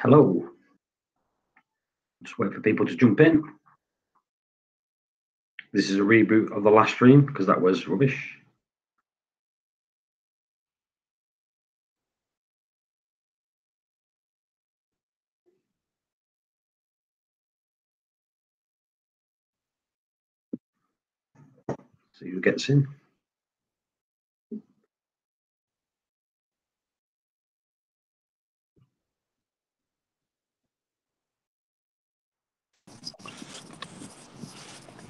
Hello. Just wait for people to jump in. This is a reboot of the last stream because that was rubbish. See who gets in.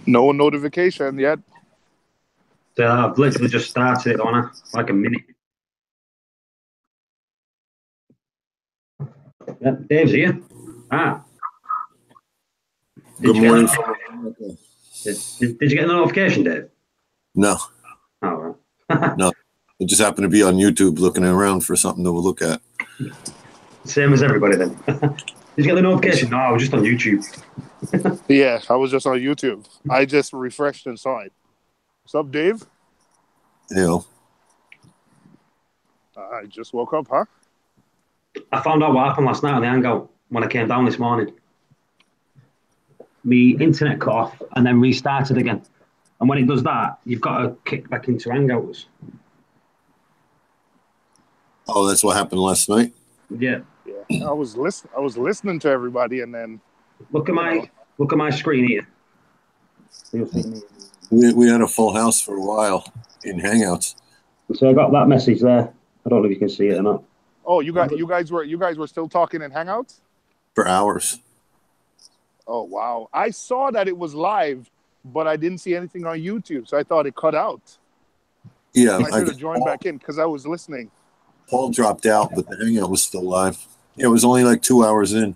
No notification yet. So I've literally just started it on like a minute. Yeah, Dave's here. Good morning. Did you get the notification, Dave? No. Oh, right. No. I just happened to be on YouTube looking around for something to look at. Same as everybody then. Did you get the notification? No, I was just on YouTube. Yeah, I was just on YouTube. I just refreshed and saw it. What's up, Dave? You know. I just woke up, huh? I found out what happened last night on the hangout when I came down this morning. My internet cut off and then restarted again. And when it does that, you've got to kick back into hangouts. Oh, that's what happened last night? Yeah. I was listening to everybody, and then look at my screen here. We had a full house for a while in Hangouts. So I got that message there. I don't know if you can see it or not. Oh, you guys were still talking in Hangouts for hours. Oh wow! I saw that it was live, but I didn't see anything on YouTube, so I thought it cut out. Yeah, I should have joined back in because I was listening. Paul dropped out, but the Hangout was still live. Yeah, it was only like 2 hours in.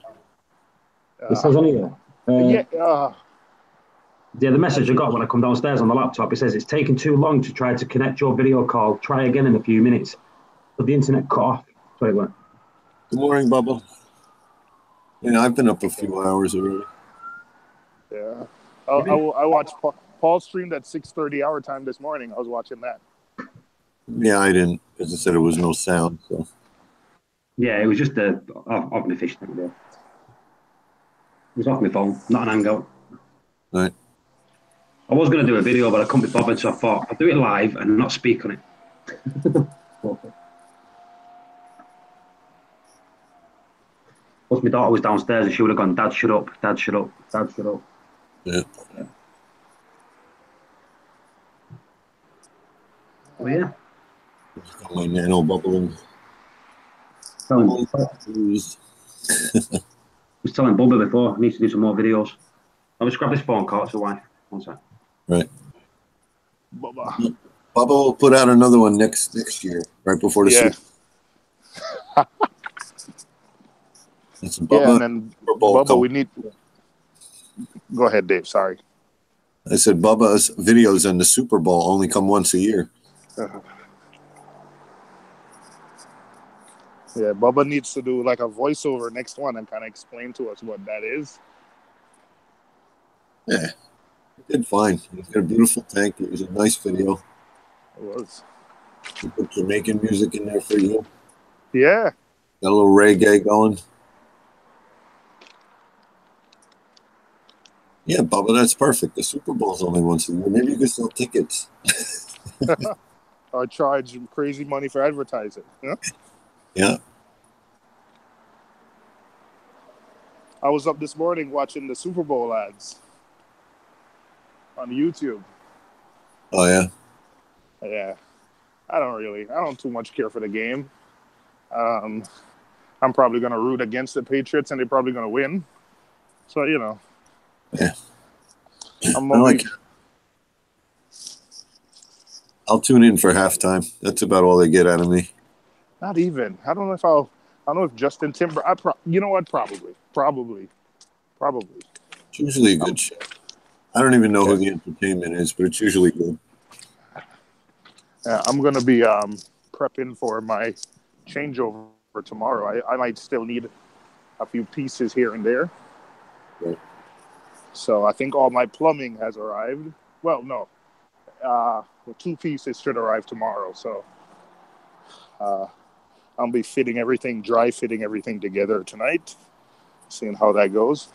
It says on here. Yeah, the message I got when I come downstairs on the laptop, it says it's taken too long to try to connect your video call. Try again in a few minutes. But the internet cut off. Sorry, what? Good morning, Bubba. Yeah, I've been up a few hours already. Yeah. I watched Paul streamed at 6:30 our time this morning. I was watching that. Yeah, I didn't, because I said it was no sound. So. Yeah, it was just off my fish tank there. It was off my phone, not an hangout. Right. I was going to do a video, but I couldn't be bothered, so I thought I'll do it live and not speak on it. Plus, my daughter was downstairs and she would have gone, Dad, shut up, Dad, shut up, Dad, shut up. Yeah. Oh, yeah. My nano bubbling. I was telling Bubba before, I need to do some more videos. I'll just grab this phone call, it's a wife. One sec. Right. Bubba will put out another one next year, right before the season. Bubba, and then Bubba, we need. Go ahead, Dave. Sorry. I said Bubba's videos in the Super Bowl only come once a year. Yeah, Bubba needs to do like a voiceover next one and kind of explain to us what that is. Yeah, he did fine. He's got a beautiful tank. It was a nice video. It was. He put Jamaican music in there for you. Yeah. Got a little reggae going. Yeah, Bubba, that's perfect. The Super Bowl's only once a year. Maybe you could sell tickets. Or charge crazy money for advertising. Yeah. Yeah. I was up this morning watching the Super Bowl ads on YouTube. Oh, yeah? Yeah. I don't too much care for the game. I'm probably going to root against the Patriots, and they're probably going to win. So, you know. Yeah. I'll tune in for halftime. That's about all they get out of me. Not even. I don't know if Justin Timber. You know what? Probably. It's usually a good show. I don't even know who the entertainment is, but it's usually good. I'm going to be prepping for my changeover tomorrow. I might still need a few pieces here and there. Right. So I think all my plumbing has arrived. Well, no. The 2 pieces should arrive tomorrow. So I'll be dry fitting everything together tonight, seeing how that goes.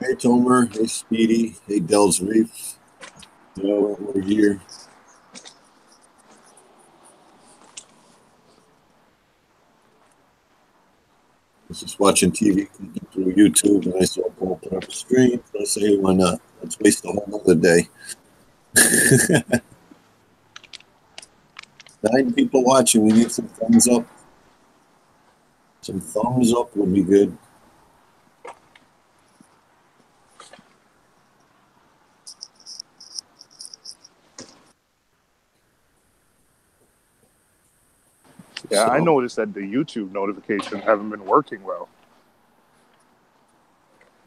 Hey, Tomer. Hey, Speedy. Hey, Del's Reef. We're here. I was just watching TV through YouTube, and I saw Paul put up a stream. I say, hey, why not? Let's waste a whole other day. 9 people watching. We need some thumbs up. Some thumbs up would be good. Yeah, I noticed that the YouTube notifications haven't been working well.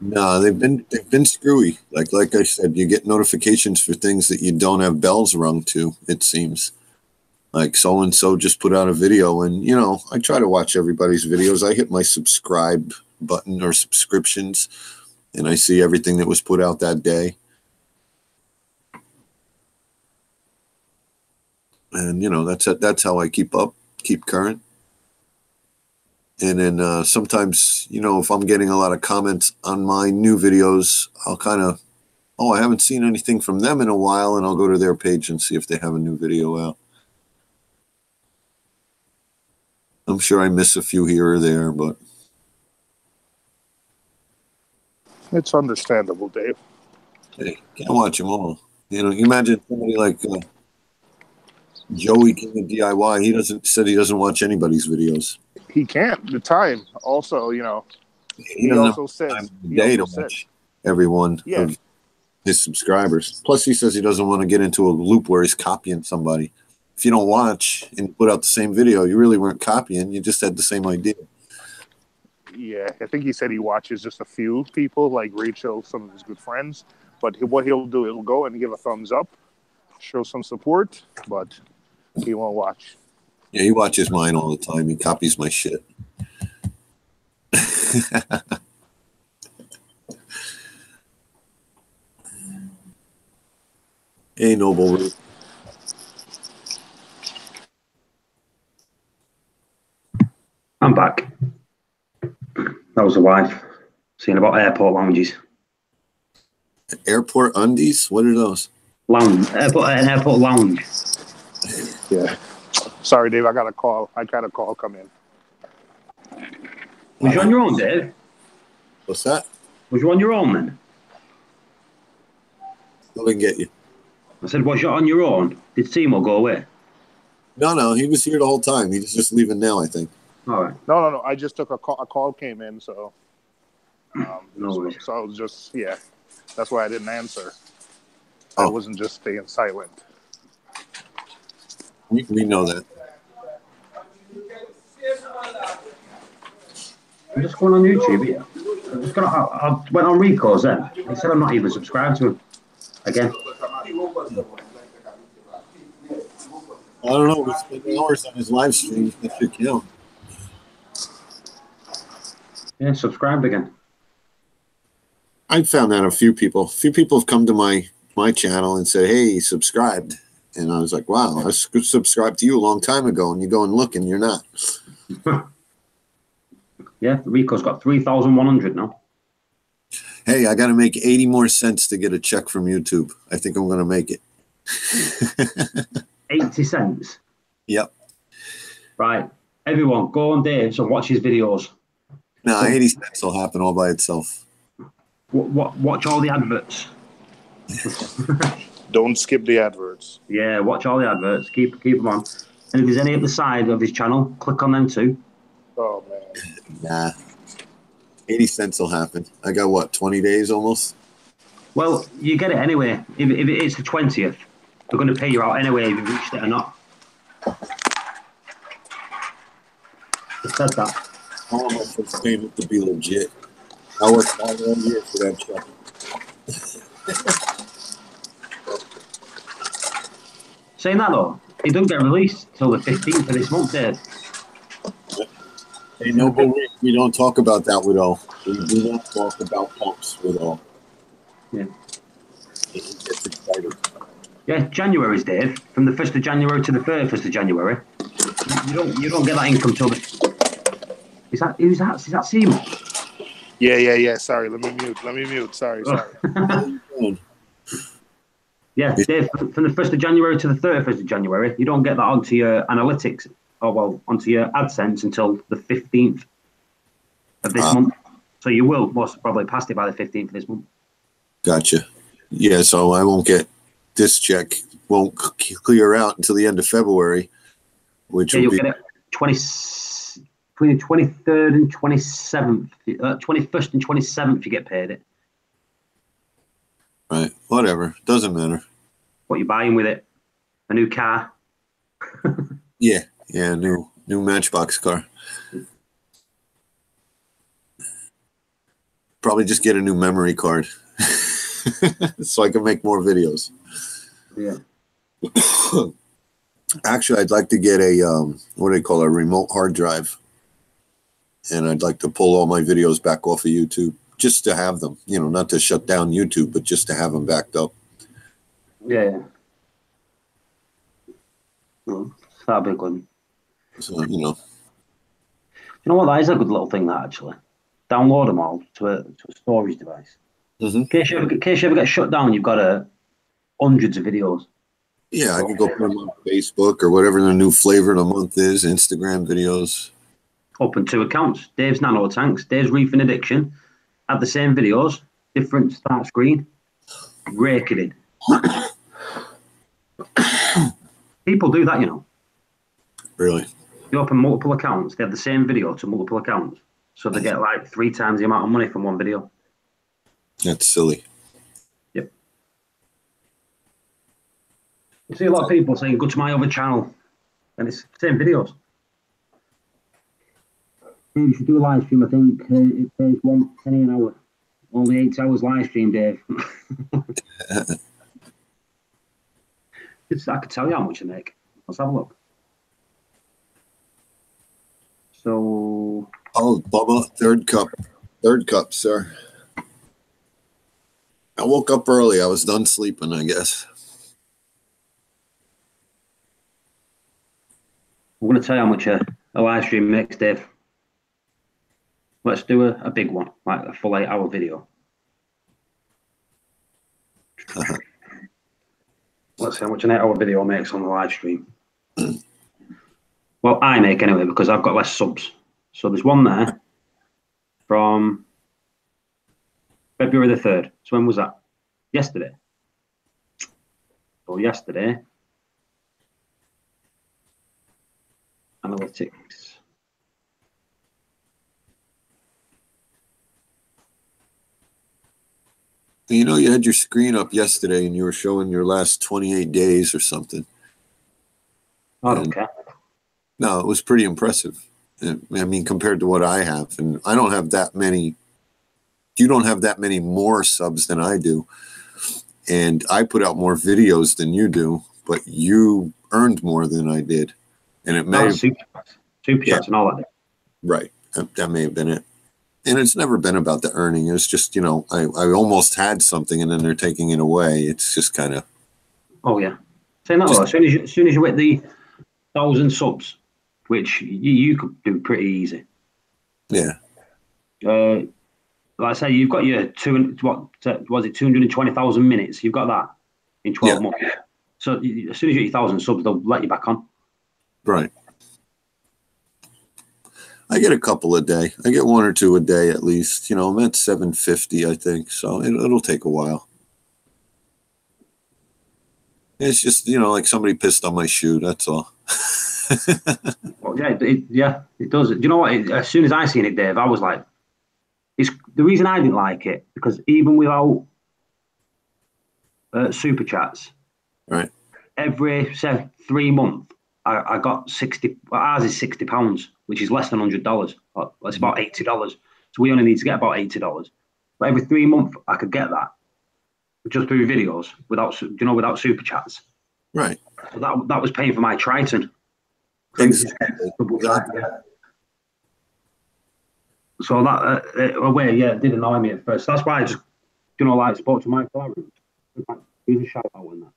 No, they've been screwy. Like I said, you get notifications for things that you don't have bells rung to, it seems. Like so and so just put out a video, and I try to watch everybody's videos. I hit my subscribe button or subscriptions, and I see everything that was put out that day. And that's how I keep current. And then sometimes, if I'm getting a lot of comments on my new videos, I'll kind of, I haven't seen anything from them in a while, and I'll go to their page and see if they have a new video out. I'm sure I miss a few here or there, but it's understandable, Dave. Hey, can't watch them all. You imagine somebody like Joey King of DIY. He doesn't watch anybody's videos. He can't. The time also, he also says to watch every one of his subscribers. Plus, he says he doesn't want to get into a loop where he's copying somebody. If you don't watch and put out the same video, you really weren't copying. You just had the same idea. Yeah, I think he said he watches just a few people, like Rachel, some of his good friends. But what he'll do, he'll go and give a thumbs up, show some support, but he won't watch. Yeah, he watches mine all the time. He copies my shit. Hey, Noble Root. I'm back. That was the wife. Seeing about airport lounges. Airport undies? What are those? Airport lounge. Yeah. Sorry, Dave. I got a call. I got a call come in. Was you on your own, Dave? What's that? Was you on your own then? I didn't get you. I said, was you on your own? Did Seymour go away? No. He was here the whole time. He's just leaving now, I think. All right. No. I just took a call. A call came in, so. No so I was just, that's why I didn't answer. Oh. I wasn't just staying silent. We know that. I'm just going on YouTube here. I went on Rico's then. He said I'm not even subscribed to him. Again. I don't know. We spent hours on his live stream. That should count. Yeah, subscribed again. I found out a few people. Have come to my channel and said, "Hey, subscribed," and I was like, "Wow, I subscribed to you a long time ago." And you go and look, and you're not. Yeah, Rico's got 3,100 now. Hey, I got to make 80 more cents to get a check from YouTube. I think I'm going to make it. 80 cents? Yep. Right. Everyone, go on Dave's and watch his videos. No, 80 cents will happen all by itself. Watch all the adverts. Don't skip the adverts. Yeah, watch all the adverts. Keep them on. And if there's any at the side of his channel, click on them too. Oh, man. Nah. 80 cents will happen. I got, what, 20 days almost? Well, you get it anyway. If it is the 20th, they're going to pay you out anyway if you reached it or not. I said that. I want my first payment to be legit. I worked all year for that check. Saying that though, it doesn't get released till the 15th of this month, Dave. Hey, no, but we don't talk about that with all. We do not talk about pumps with all. Yeah. He gets excited. Yeah, January's, Dave. From the 1st of January to the 31st of January. You don't get that income till the... Who's that? Is that Seymour? Yeah. Sorry, let me mute. Sorry. Yeah, Dave, from the 1st of January to the 31st of January, you don't get that onto your analytics, onto your AdSense until the 15th of this month. So you will most probably pass it by the 15th of this month. Gotcha. Yeah, so I won't get this check, won't clear out until the end of February, which will you'll be... get it between the 23rd and 27th, 21st and 27th, you get paid it. Right, whatever, doesn't matter. What you're buying with it? A new car? Yeah, new Matchbox car. Probably just get a new memory card so I can make more videos. Yeah. Actually, I'd like to get a, what do they call it, a remote hard drive. And I'd like to pull all my videos back off of YouTube just to have them, not to shut down YouTube, but just to have them backed up. Yeah. Well, that'd be good. So, You know what? That is a good little thing, that, actually. Download them all to a storage device. Mm-hmm. In case you ever get shut down, you've got hundreds of videos. Yeah, I can go put them on Facebook or whatever the new flavor of the month is, Instagram videos. Open 2 accounts. Dave's Nano Tanks, Dave's Reef and Addiction. Have the same videos, different start screen. Rake it in. People do that, Really? You open multiple accounts, they have the same video to multiple accounts. So they get like 3 times the amount of money from one video. That's silly. Yep. You see a lot of people saying, go to my other channel. And it's the same videos. You should do a live stream, I think. It pays $1 an hour. Only 8 hours live stream, Dave. I could tell you how much I make. Let's have a look. So... Oh, Bubba, third cup, sir. I woke up early. I was done sleeping, I guess. I'm going to tell you how much a live stream makes, Dave. Let's do a big one, like a full 8-hour video. Let's see how much an 8-hour video makes on the live stream. Well, I make anyway, because I've got less subs. So there's one there from February the 3rd. So when was that? Yesterday. So yesterday. Analytics. You had your screen up yesterday and you were showing your last 28 days or something. I don't care. No, it was pretty impressive. I mean, compared to what I have. And I don't have that many. You don't have that many more subs than I do. And I put out more videos than you do, but you earned more than I did. And it may have... Super chats and all that. Right. That may have been it. And it's never been about the earning. It's just, I almost had something and then they're taking it away. It's just kind of... Oh, yeah. Saying that, though, as soon as you hit the 1,000 subs, which you could do pretty easy. Yeah. Like I say, you've got your 220,000 minutes. You've got that in 12 months. So as soon as you hit 1,000 subs, they'll let you back on. Right. I get a couple a day. I get 1 or 2 a day at least. I'm at 750, I think. So it'll take a while. It's just, like somebody pissed on my shoe. That's all. Well, it does. Do you know what? As soon as I seen it, Dave, I was like, it's the reason I didn't like it, because even without super chats, right, every, say, 3 months, I got 60. Well, ours is £60, which is less than $100. It's about $80. So we only need to get about $80. But every 3 months, I could get that just through videos without super chats. Right. So that was paying for my Triton. Exactly. So that it did annoy me at first. That's why I just, spoke to Mike Clarence. He's a shout out in that.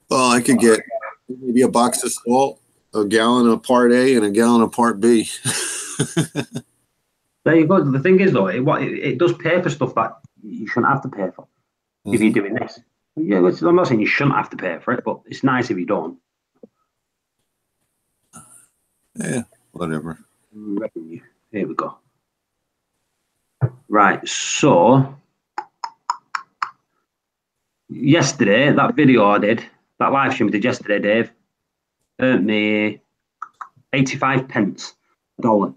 Well, I could get maybe a box of salt, a gallon of Part A, and a gallon of Part B. There you go. The thing is, though, it does pay for stuff that you shouldn't have to pay for if you're doing this. Yeah, I'm not saying you shouldn't have to pay for it, but it's nice if you don't. Yeah, whatever. Revenue. Here we go. Right, so yesterday, that video I did, that live stream I did yesterday, Dave, earned me 85 pence a dollar.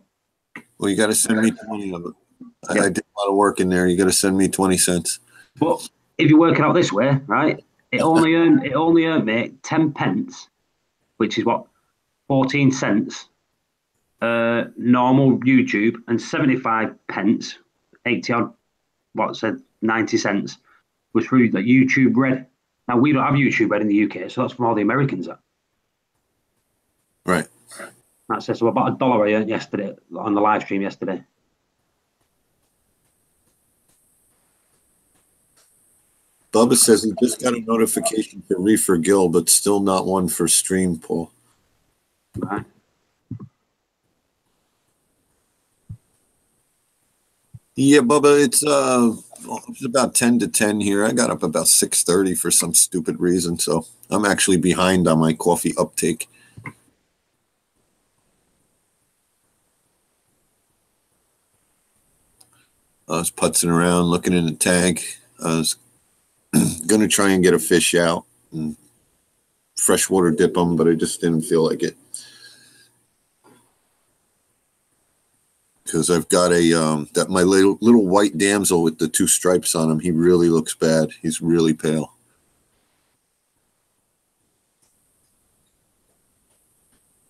Well, you got to send me 20 of it. I did a lot of work in there. You got to send me 20 cents. But if you work it out this way, right, it only earned me 10 pence, which is what, 14 cents, normal YouTube, and 75 pence, 80 odd, what said 90 cents, was through the YouTube Red. Now, we don't have YouTube Red in the UK, so that's from all the Americans. Right. That's it. So about $1 I earned yesterday on the live stream yesterday. Bubba says he just got a notification for Reef or Gill, but still not one for stream, Paul. Right. Yeah, Bubba, it's about 10 to 10 here. I got up about 6:30 for some stupid reason, so I'm actually behind on my coffee uptake. I was putzing around, looking in the tank. I was going to try and get a fish out and freshwater dip them, but I just didn't feel like it. Because I've got that my little white damsel with the 2 stripes on him. He really looks bad. He's really pale.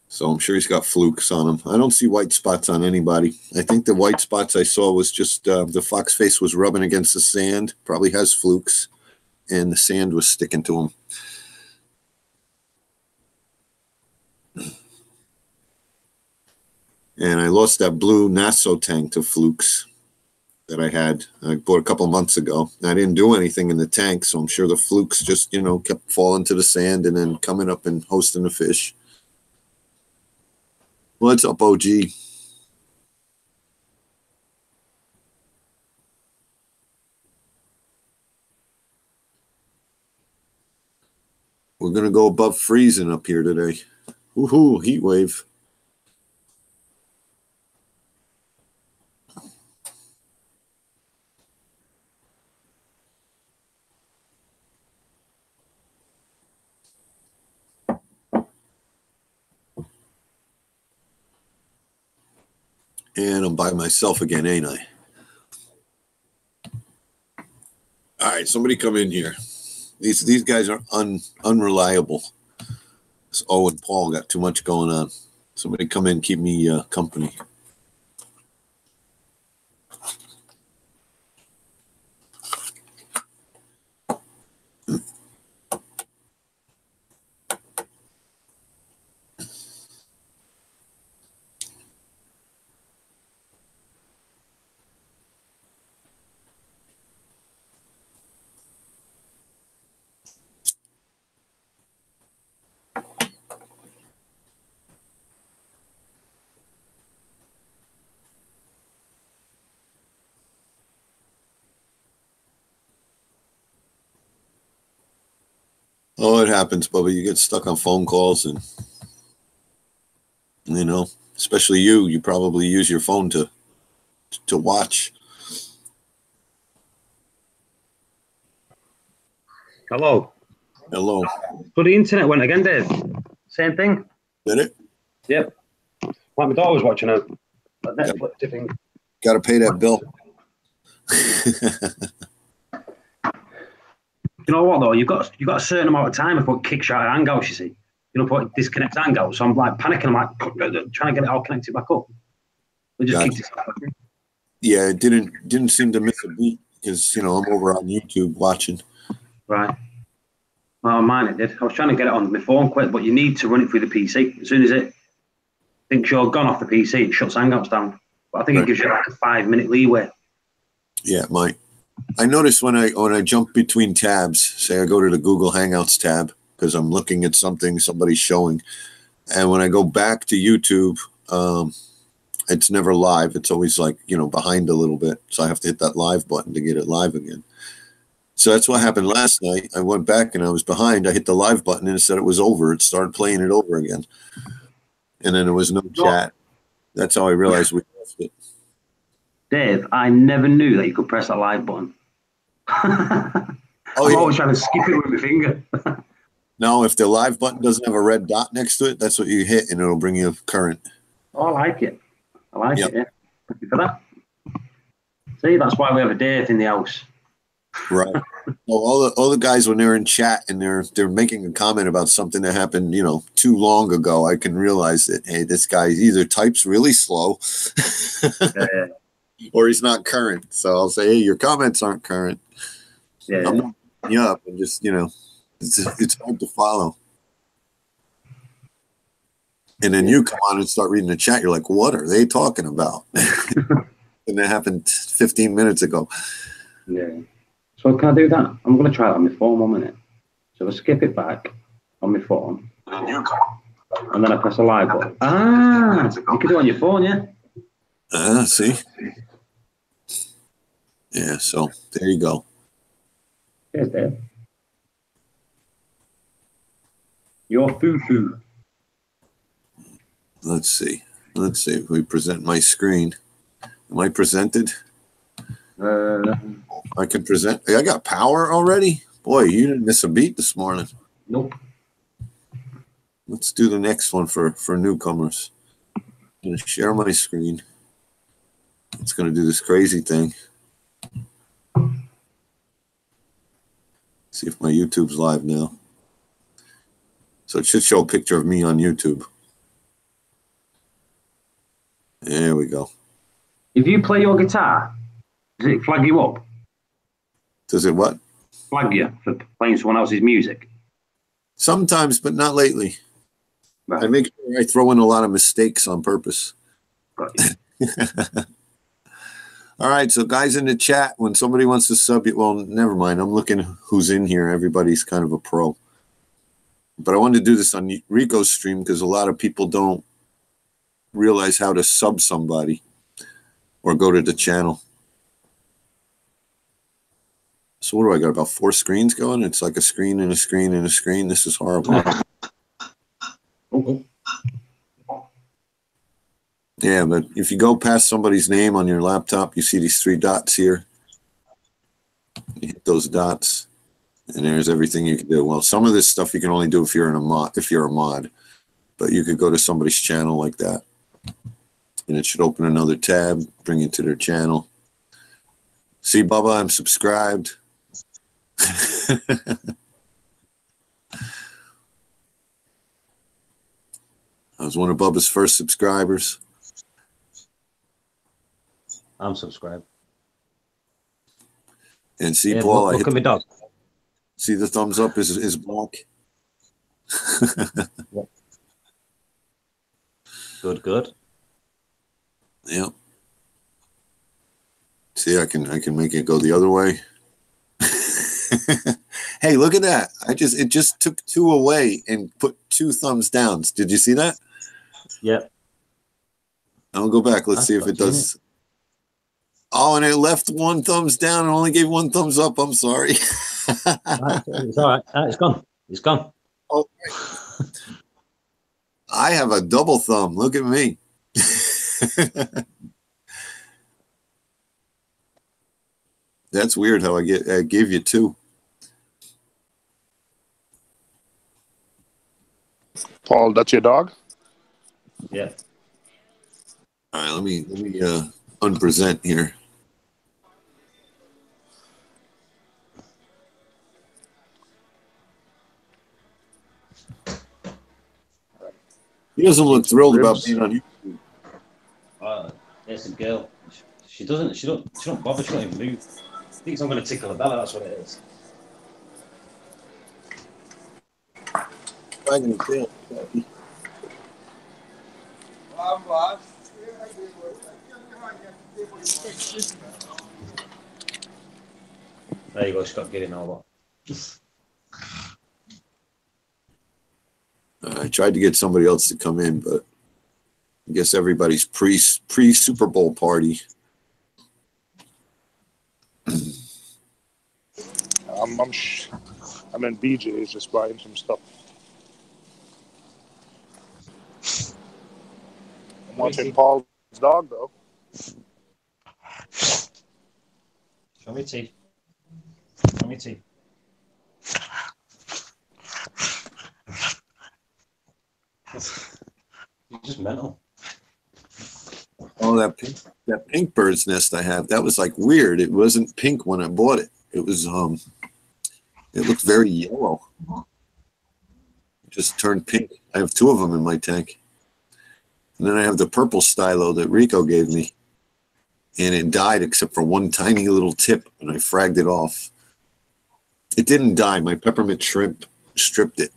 So I'm sure he's got flukes on him. I don't see white spots on anybody. I think the white spots I saw was just the fox face was rubbing against the sand. Probably has flukes. And the sand was sticking to him. And I lost that blue Nassau tank to flukes that I had. I bought a couple months ago. I didn't do anything in the tank, so I'm sure the flukes just, kept falling to the sand and then coming up and hosting the fish. What's up, OG? We're going to go above freezing up here today. Woohoo, heat wave. And I'm by myself again, ain't I? All right, somebody come in here. These guys are unreliable. This Owen Paul got too much going on. Somebody come in, keep me company. Oh, it happens, Bubba. You get stuck on phone calls and, especially you probably use your phone to watch. Hello. Hello. So the internet went again, Dave. Same thing? Did it? Yep. Like my daughter was watching a Netflix thing. Got to pay that bill. You know what though? You've got a certain amount of time before it kicks you out of Hangouts. You see, before it disconnects Hangouts. So I'm like panicking. I'm like trying to get it all connected back up. It just kicked itself. Yeah, it didn't seem to miss a beat because I'm over on YouTube watching. Right. Well, mine it did. I was trying to get it on my phone quick, but you need to run it through the PC. As soon as it thinks you're gone off the PC, it shuts Hangouts down. But I think it gives you like a 5-minute leeway. Yeah, it might. I noticed when I jump between tabs, say I go to the Google Hangouts tab, because I'm looking at something somebody's showing. And when I go back to YouTube, it's never live. It's always like, behind a little bit. So I have to hit that live button to get it live again. So that's what happened last night. I went back and I was behind. I hit the live button and it said it was over. It started playing it over again. And then there was no chat. That's how I realized we lost it. Dave, I never knew that you could press that live button. I'm always trying to skip it with my finger. No, if the live button doesn't have a red dot next to it, that's what you hit and it'll bring you current. Oh, I like it. I like it, yeah. Thank you for that. See, that's why we have a Dave in the house. Right. Well, all the guys, when they're in chat and they're making a comment about something that happened, too long ago, I can realize that, hey, this guy either types really slow or he's not current. So I'll say, hey, your comments aren't current. Yeah. I'm not picking you up and just, it's hard to follow. And then you come on and start reading the chat. You're like, what are they talking about? And that happened 15 minutes ago. Yeah. So can I do that? I'm going to try it on my phone 1 minute. So I'll skip it back on my phone. And then I press a live button. You can do it on your phone, yeah? See? Yeah, so there you go. Cheers, Dave. Your foo-foo. Let's see if we present my screen. Am I presented? I can present. I got power already? Boy, you didn't miss a beat this morning. Nope. Let's do the next one for newcomers. I'm going to share my screen. It's going to do this crazy thing. See if my YouTube's live now. So it should show a picture of me on YouTube. There we go. If you play your guitar, does it flag you up? Does it what? Flag you for playing someone else's music? Sometimes, but not lately. Right. I make sure I throw in a lot of mistakes on purpose. Got you. All right, so guys in the chat, when somebody wants to sub you, well, never mind. I'm looking who's in here. Everybody's kind of a pro. But I wanted to do this on Rico's stream because a lot of people don't realize how to sub somebody or go to the channel. So what do I got? About 4 screens going? It's like a screen and a screen and a screen. This is horrible. Yeah, but if you go past somebody's name on your laptop, you see these 3 dots here. You hit those dots, and there's everything you can do. Well, some of this stuff you can only do if you're a mod, but you could go to somebody's channel like that, and it should open another tab, bring you to their channel. See, Bubba, I'm subscribed. I was one of Bubba's first subscribers. I'm subscribed. And see, Paul, look at my dog. See the thumbs up is black. Yep. Good. Yep. See, I can make it go the other way. Hey, look at that. It just took 2 away and put 2 thumbs down. Did you see that? Yep. I'll go back. Let's see if it does. Oh, and it left 1 thumbs down and only gave 1 thumbs up. I'm sorry. It's all right. It's gone. It's gone. Oh, I have a double thumb. Look at me. That's weird how I gave you 2. Paul, that's your dog? Yeah. All right, let me unpresent here. He doesn't look thrilled about being on YouTube. There's a girl. She don't bother. She don't even move. I think I'm going to tickle her belly. That's what it is. Dragging the tail. There you go. She's got to get in all that. I tried to get somebody else to come in, but I guess everybody's pre Super Bowl party. I'm in BJ's just buying some stuff. I'm watching Paul's dog though. Show me tea. Show me tea. You're just mental. Oh, that pink bird's nest I have, that was like weird. It wasn't pink when I bought it. It was it looked very yellow. It just turned pink. I have 2 of them in my tank. And then I have the purple stylo that Rico gave me. And it died except for one tiny little tip, and I fragged it off. It didn't die. My peppermint shrimp stripped it.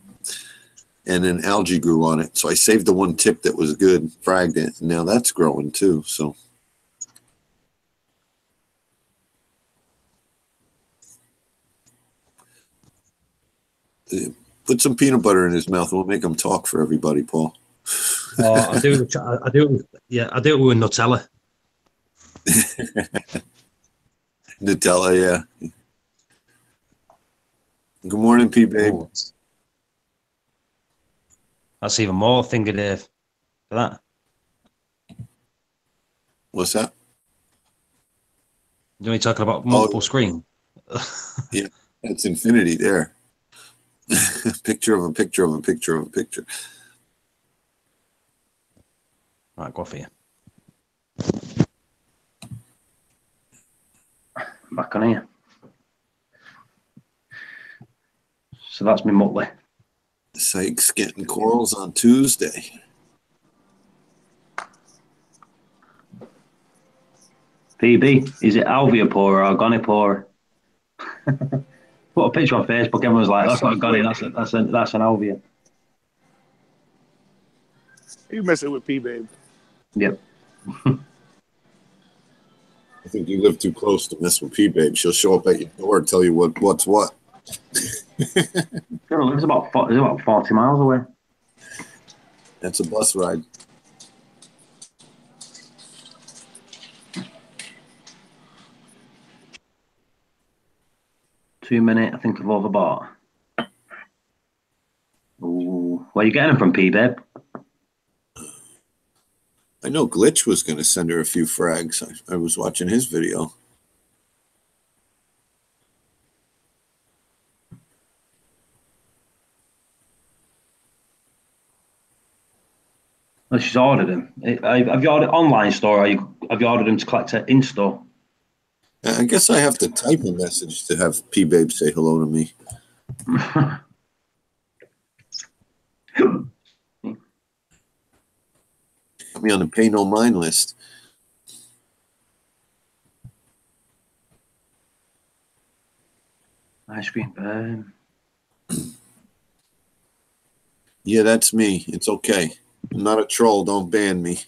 And then algae grew on it. So I saved the one tip that was good, fragged it. And now that's growing too. So put some peanut butter in his mouth. We'll make him talk for everybody, Paul. Oh, I do. I do. Yeah, I do it with Nutella. Nutella, yeah. Good morning, P babe. Oh, that's even more finger, Dave. For that. What's that? You know, you're talking about multiple screen. Yeah, it's infinity there. Picture of a picture of a picture of a picture. Right, go for you. Back on here. So that's me Mutley. Sykes getting corals on Tuesday. PB, is it alveopore or organipore? Put a picture on Facebook. Everyone's like, "That's not a gonny. That's an alvea." You mess it with P babe. Yep. I think you live too close to mess with P babe. She'll show up at your door and tell you what's what. It's about 40 miles away. That's a bus ride. $2 I think I've overbought. Ooh, where are you getting them from, P-Babe? I know Glitch was going to send her a few frags. I was watching his video. Well, she's ordered them. Have you ordered online store or have you ordered them to collect it in store? I guess I have to type a message to have P babe say hello to me. Put me on the pay no mind list. Ice cream. Yeah, that's me. It's okay. I'm not a troll. Don't ban me.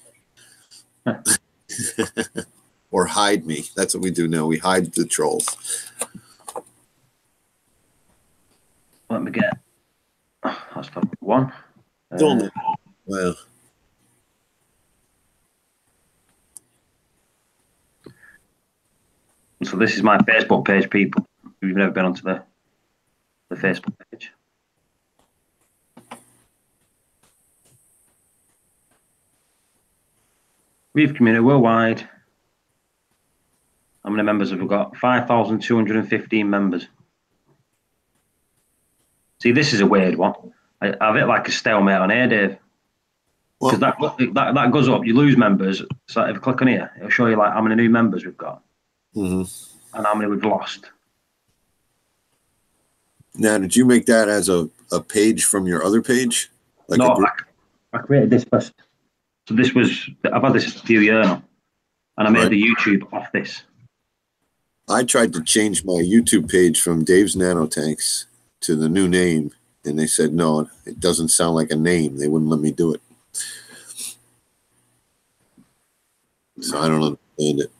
Or hide me. That's what we do now. We hide the trolls. Let me get. That's top one. Don't. Well. So this is my Facebook page, people. If you've never been onto the Facebook page. Reef community worldwide. How many members have we got? 5,215 members. See, this is a weird one. I have it like a stalemate on here, Dave. Because that goes up, you lose members. So if you click on here, it'll show you like how many new members we've got and how many we've lost. Now, did you make that as a page from your other page? Like No, I created this first. So this was, I've had this a few years now, and I made the YouTube off this. I tried to change my YouTube page from Dave's Nanotanks to the new name, and they said, no, it doesn't sound like a name. They wouldn't let me do it. So I don't understand it.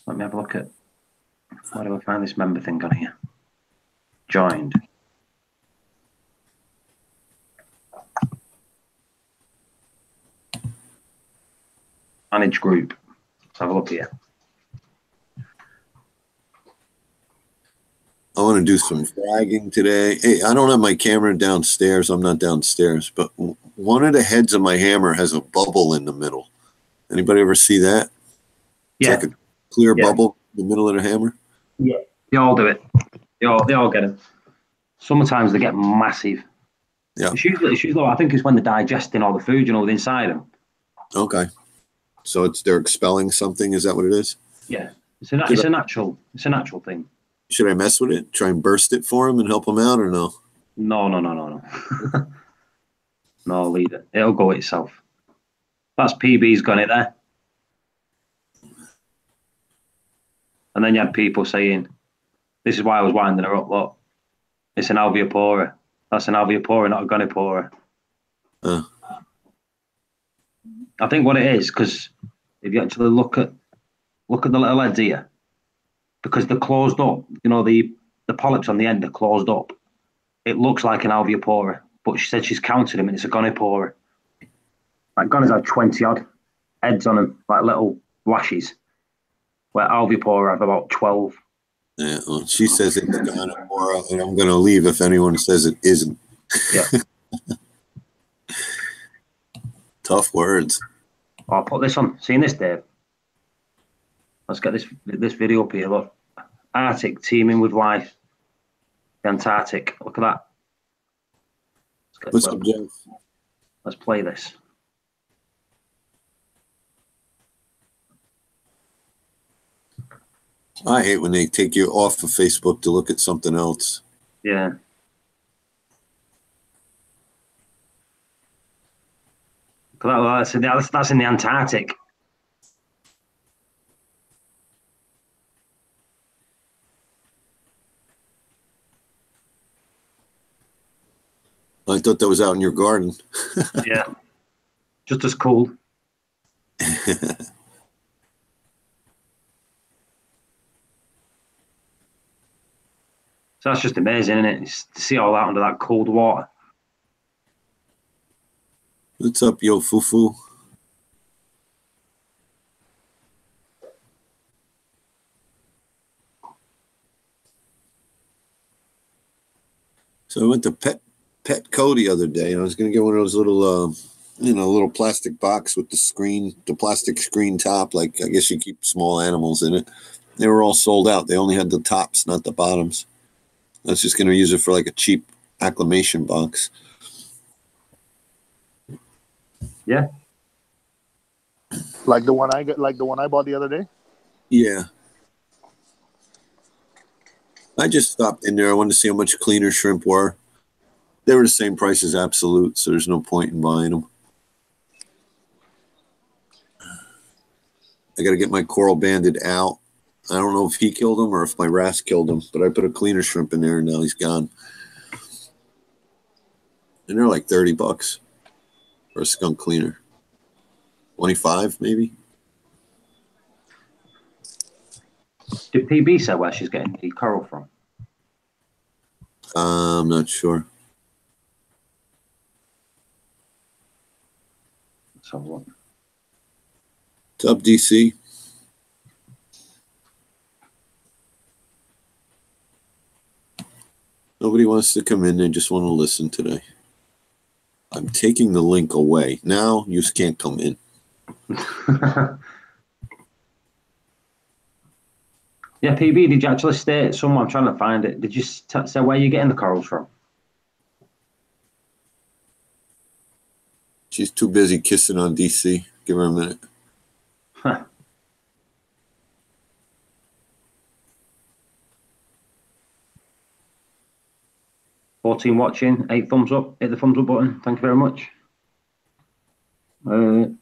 Let me have a look at Where do I find this member thing on here? Joined. Manage group. Let's have a look here. I want to do some fragging today. Hey, I don't have my camera downstairs. I'm not downstairs, but one of the heads of my hammer has a bubble in the middle. Anybody ever see that? It's Yeah. like a clear bubble in the middle of the hammer. Yeah. They all do it. They all get it. Sometimes they get massive. Yeah. It's usually, I think it's when they're digesting all the food, inside them. Okay. So they're expelling something. Is that what it is? Yeah. It's a natural thing. Should I mess with it? Try and burst it for him and help him out, or no? No. No, leave it. It'll go itself. That's PB's got it there. And then you had people saying, this is why I was winding her up, look. It's an alveopora. That's an alveopora, not a gonipora. I think what it is, because if you actually look at the little heads here, because they're closed up, the polyps on the end are closed up. It looks like an alveopora, but she said she's counted them and it's a gonipora. Like gonas have 20 odd heads on them, like little lashes, where alveopora have about 12. Yeah, well, she says it's gonipora, and I'm going to leave if anyone says it isn't. Yeah. Tough words. I'll put this on. Seeing this, Dave? Let's get this video up here. Look, Arctic teeming with life. The Antarctic. Look at that. What's up, Jeff? Let's play this. I hate when they take you off of Facebook to look at something else. Yeah. That's in the Antarctic. I thought that was out in your garden. Yeah. Just as cool. So that's just amazing, isn't it? It's to see all that under that cold water. What's up, yo, Fufu? So I went to Petco the other day, and I was going to get one of those little, little plastic box with the plastic screen top. Like, I guess you keep small animals in it. They were all sold out. They only had the tops, not the bottoms. I was just going to use it for like a cheap acclimation box. Yeah. Like the one I bought the other day? Yeah. I just stopped in there. I wanted to see how much cleaner shrimp were. They were the same price as Absolute, so there's no point in buying them. I got to get my coral banded out. I don't know if he killed him or if my wrasse killed him, but I put a cleaner shrimp in there and now he's gone. And they're like $30 for a skunk cleaner. 25 maybe. Did PB say where she's getting the coral from? I'm not sure. Let's have a look. What's up, DC? Nobody wants to come in. They just want to listen today. I'm taking the link away. Now you can't come in. Yeah, PB, did you actually state somewhere? I'm trying to find it. Did you say where you're getting the corals from? She's too busy kissing on DC. Give her a minute. Huh. $14 watching, 8 thumbs up. Hit the thumbs up button. Thank you very much. Well,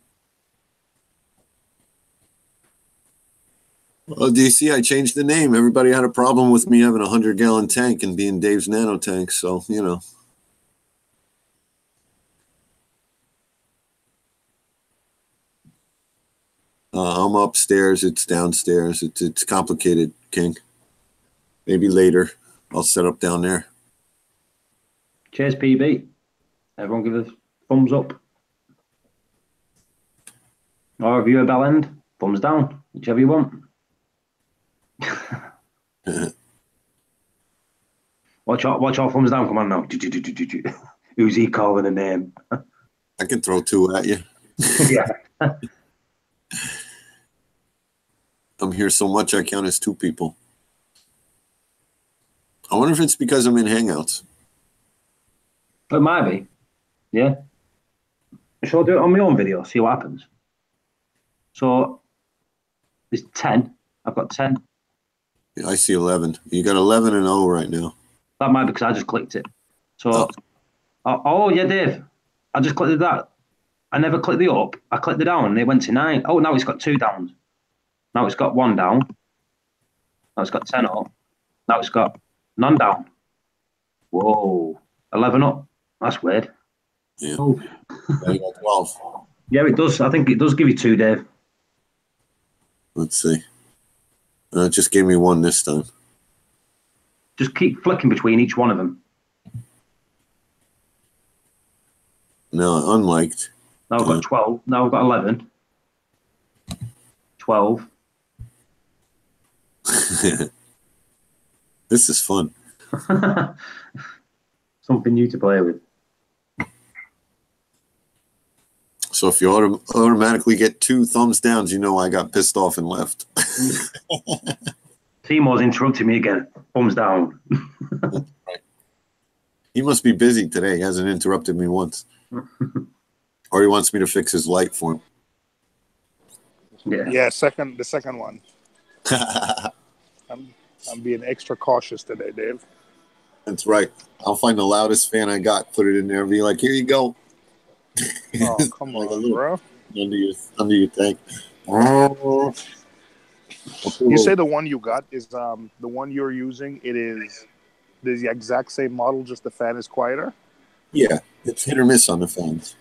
DC, I changed the name. Everybody had a problem with me having a 100-gallon tank and being Dave's nano tank, so, you know. I'm upstairs. It's downstairs. It's complicated, King. Maybe later. I'll set up down there. Cheers, PB. Everyone give a thumbs up. Or review a bell end, thumbs down, whichever you want. Watch our thumbs down. Come on now. Who's he calling a name? I can throw 2 at you. Yeah. I'm here so much I count as 2 people. I wonder if it's because I'm in Hangouts. It might be. Yeah. Shall I do it on my own video? See what happens. So there's 10. I've got 10. Yeah, I see 11. You got 11 and 0 right now. That might be because I just clicked it. So, oh yeah, Dave. I just clicked that. I never clicked the up. I clicked the down and it went to 9. Oh, now it's got 2 downs. Now it's got 1 down. Now it's got 10 up. Now it's got none down. Whoa. 11 up. That's weird. Yeah. Oh. Now you got 12. Yeah, it does. I think it does give you 2, Dave. Let's see. It just gave me 1 this time. Just keep flicking between each one of them. No, unliked. Now I've got 12. Now I've got 11. 12. This is fun. Something new to play with. So if you automatically get 2 thumbs downs, you know I got pissed off and left. Seymour's interrupting me again. Thumbs down. Right. He must be busy today. He hasn't interrupted me once. Or he wants me to fix his light for him. Yeah, the second one. I'm being extra cautious today, Dave. That's right. I'll find the loudest fan I got, put it in there, and be like, here you go. Oh, come on, bro. Under your tank. You say the one you got is the one you're using. It is the exact same model, just the fan is quieter. Yeah, it's hit or miss on the fans.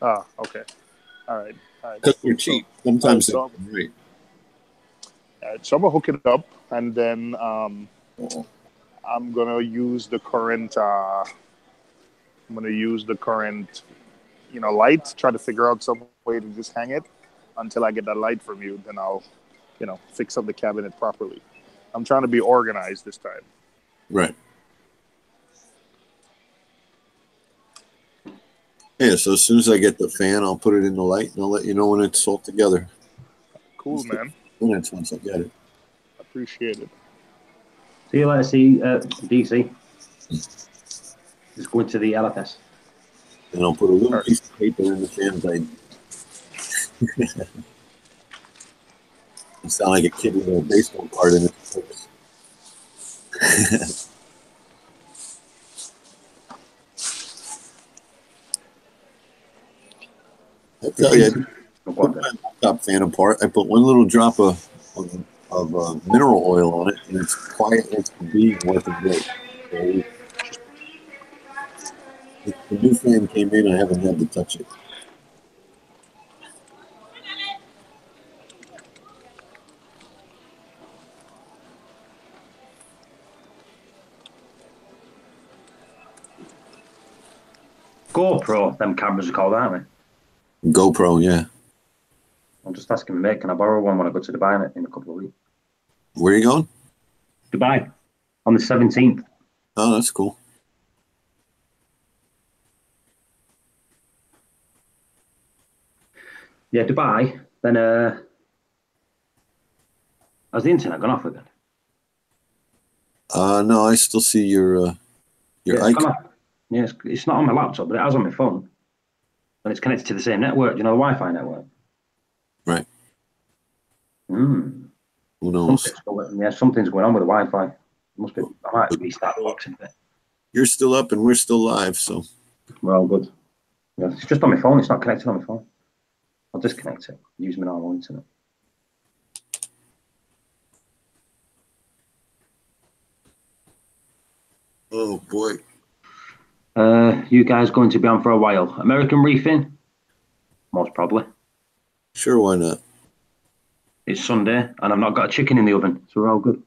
Ah, okay. All right. Because they're cheap. Sometimes they're great. So I'm gonna hook it up, and then I'm gonna use the current. Light. Try to figure out some way to just hang it until I get that light from you. Then I'll, fix up the cabinet properly. I'm trying to be organized this time. Right. Yeah, so as soon as I get the fan, I'll put it in the light, and I'll let you know when it's all together. Cool, man. Minutes once I get it. Appreciate it. See you later, DC. Just going to the LFS. And I'll put a little piece of paper in the fan blade. You sound like a kid with a baseball card in his purse. I tell you, I put my laptop fan apart. I put 1 little drop of mineral oil on it, and it's quiet as can be, worth a great. So the new fan came in. I haven't had to touch it. GoPro, them cameras are called, aren't they? GoPro, yeah. I'm just asking mate, can I borrow one when I go to Dubai in a couple of weeks? Where are you going? Dubai, on the 17th. Oh, that's cool. Yeah, Dubai. Then, has the internet gone off again? No, I still see your icon. Yeah, it's not on my laptop, but it has on my phone. And it's connected to the same network, the Wi-Fi network. Right. Who knows? Something's going on with the Wi-Fi. Must be. I might restart boxing it. You're still up and we're still live, so we're all good. Yeah, it's just on my phone. It's not connected on my phone. I'll disconnect it. Use my normal internet. Oh boy. You guys going to be on for a while? American Reefing? Most probably. Sure, why not? It's Sunday, and I've not got a chicken in the oven, so we're all good.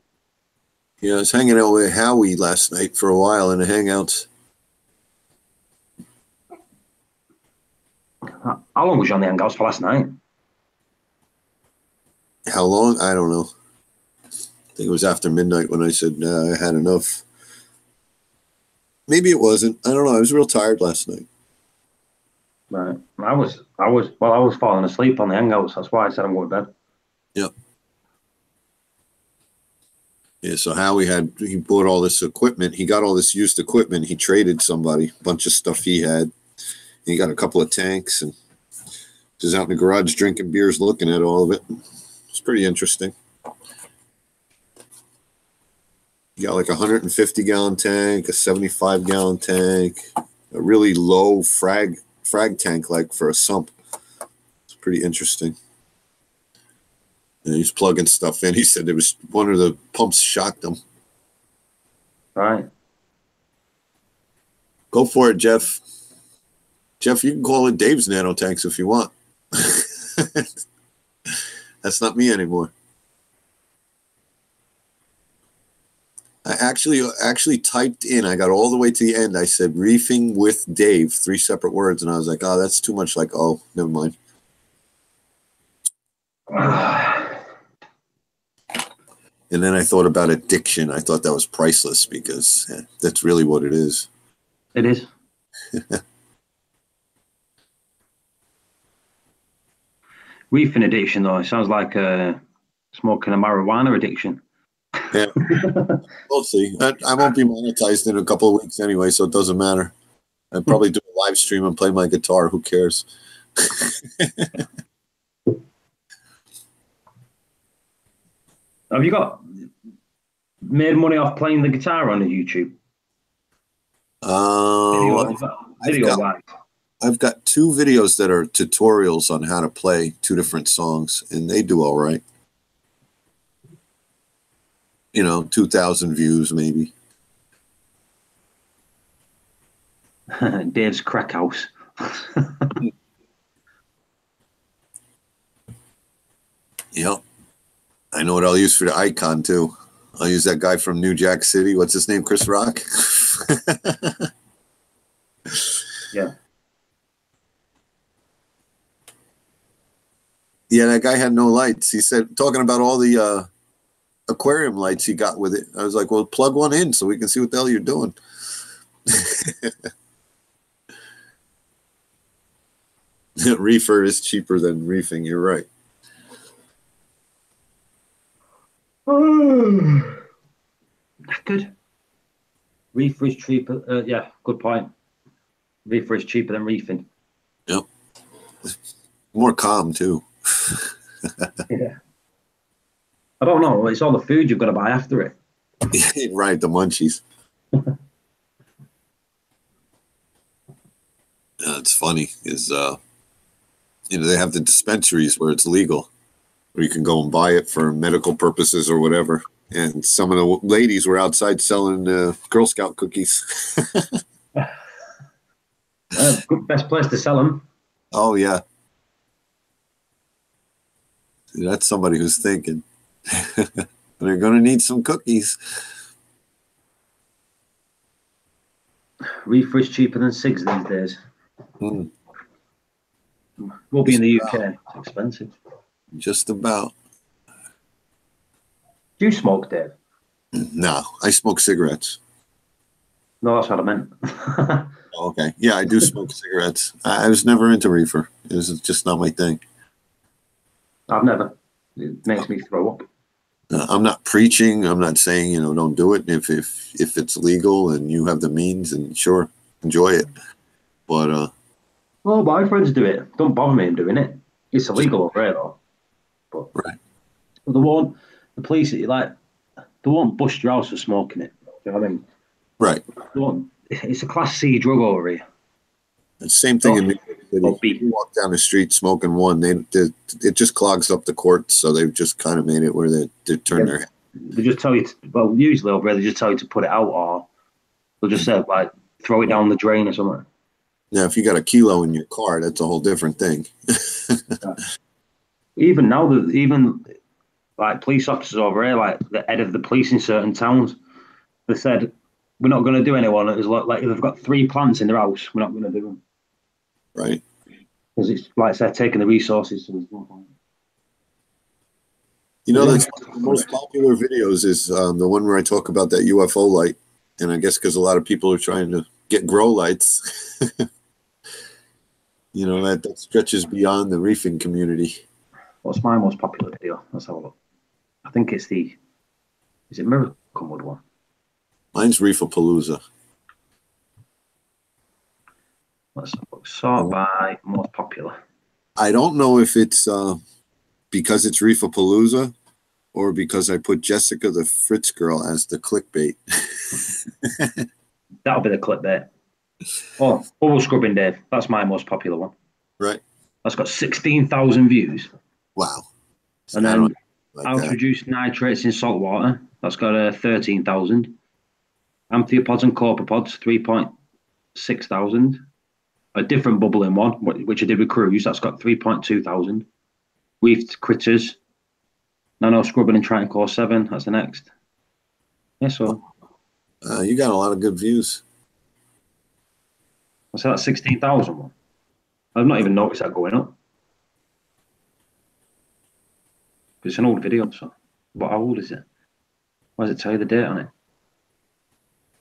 Yeah, I was hanging out with Howie last night for a while in the Hangouts. How long was you on the Hangouts for last night? How long? I don't know. I think it was after midnight when I said I had enough. Maybe it wasn't. I don't know. I was real tired last night. Right. I was falling asleep on the Hangouts. That's why I said I'm going to bed. Yep. Yeah, so he bought all this equipment. He got all this used equipment. He traded somebody a bunch of stuff he had. He got a couple of tanks and just out in the garage drinking beers, looking at all of it. It's pretty interesting. He got like a 150-gallon tank, a 75-gallon tank, a really low frag tank, like for a sump. It's pretty interesting. And he's plugging stuff in. He said there was one of the pumps shocked him. Right. Go for it, Jeff. Jeff, you can call it Dave's nano tanks if you want. That's not me anymore. I actually typed in. I got all the way to the end. I said reefing with Dave, 3 separate words, and I was like, oh, that's too much. Like, oh, never mind. And then I thought about addiction. I thought that was priceless because that's really what it is. It is. Reefing addiction, though, it sounds like smoking a marijuana addiction. Yeah, we'll see. I won't be monetized in a couple of weeks anyway, so it doesn't matter. I'd probably do a live stream and play my guitar. Who cares? Have you made money off playing the guitar on YouTube? I've got 2 videos that are tutorials on how to play 2 different songs, and they do all right. 2,000 views maybe. Dave's Crack House. Yep. I know what I'll use for the icon too. I'll use that guy from New Jack City. What's his name? Chris Rock? Yeah. Yeah, that guy had no lights. He said, talking about all the aquarium lights he got with it. I was like, well, plug one in so we can see what the hell you're doing. Reefer is cheaper than reefing. You're right. Good. Reefer is cheaper. Yeah, good point. Reefer is cheaper than reefing. Yep. More calm too. Yeah. I don't know. It's all the food you've got to buy after it. Right, the munchies. It's funny is they have the dispensaries where it's legal, where you can go and buy it for medical purposes or whatever. And some of the ladies were outside selling Girl Scout cookies. Good, best place to sell them. Oh yeah, that's somebody who's thinking. They're going to need some cookies. Reefer is cheaper than cigs these days. We'll be in the UK. It's expensive. Just about. Do you smoke, Dave? No, I smoke cigarettes. No, that's what I meant. Okay. Yeah, I do smoke cigarettes. I was never into reefer. It was just not my thing. I've never. It makes me throw up. I'm not preaching. I'm not saying, don't do it. If it's legal and you have the means, and sure, enjoy it. But well, my friends do it. Don't bother me in doing it. It's illegal over here, though. But right. The police, they won't bust your house for smoking it. Do you know what I mean? Right. It's a Class C drug over here. The same thing in New York City. You walk down the street smoking one, it just clogs up the courts. So they've just kind of made it where they turn their head. They just tell you usually over here, they just tell you to put it out, or they'll just say, throw it down the drain or something. Now, if you got a kilo in your car, that's a whole different thing. Even now, like police officers over here, like the head of the police in certain towns. They said, we're not going to do anyone. It was like if they've got 3 plants in their house, we're not going to do them. Right. Because it's like they're taking the resources. So there's no point. You know, that's one of the most popular videos is the one where I talk about that UFO light. And I guess because a lot of people are trying to get grow lights, you know, that stretches beyond the reefing community. What's my most popular video? Let's have a look. I think it's is it Miracle Mud one? Mine's Reefapalooza. Let's look. Sort by most popular. I don't know if it's because it's Reefapalooza or because I put Jessica the Fritz girl as the clickbait. That'll be the clickbait. Oh, bubble scrubbing, Dave. That's my most popular one. Right. That's got 16,000 views. Wow. And then how to reduce nitrates in salt water. That's got 13,000. Amphipods and corpopods, 3.6 thousand. A different bubbling one, which I did with cruise, that's got 3.2 thousand. Reefed critters, nano scrubbing and Triton Core 7, that's the next. Yeah, so. You got a lot of good views. I said that's 16,000 one. I've not even noticed that going up. It's an old video, so. But how old is it? Why does it tell you the date on it?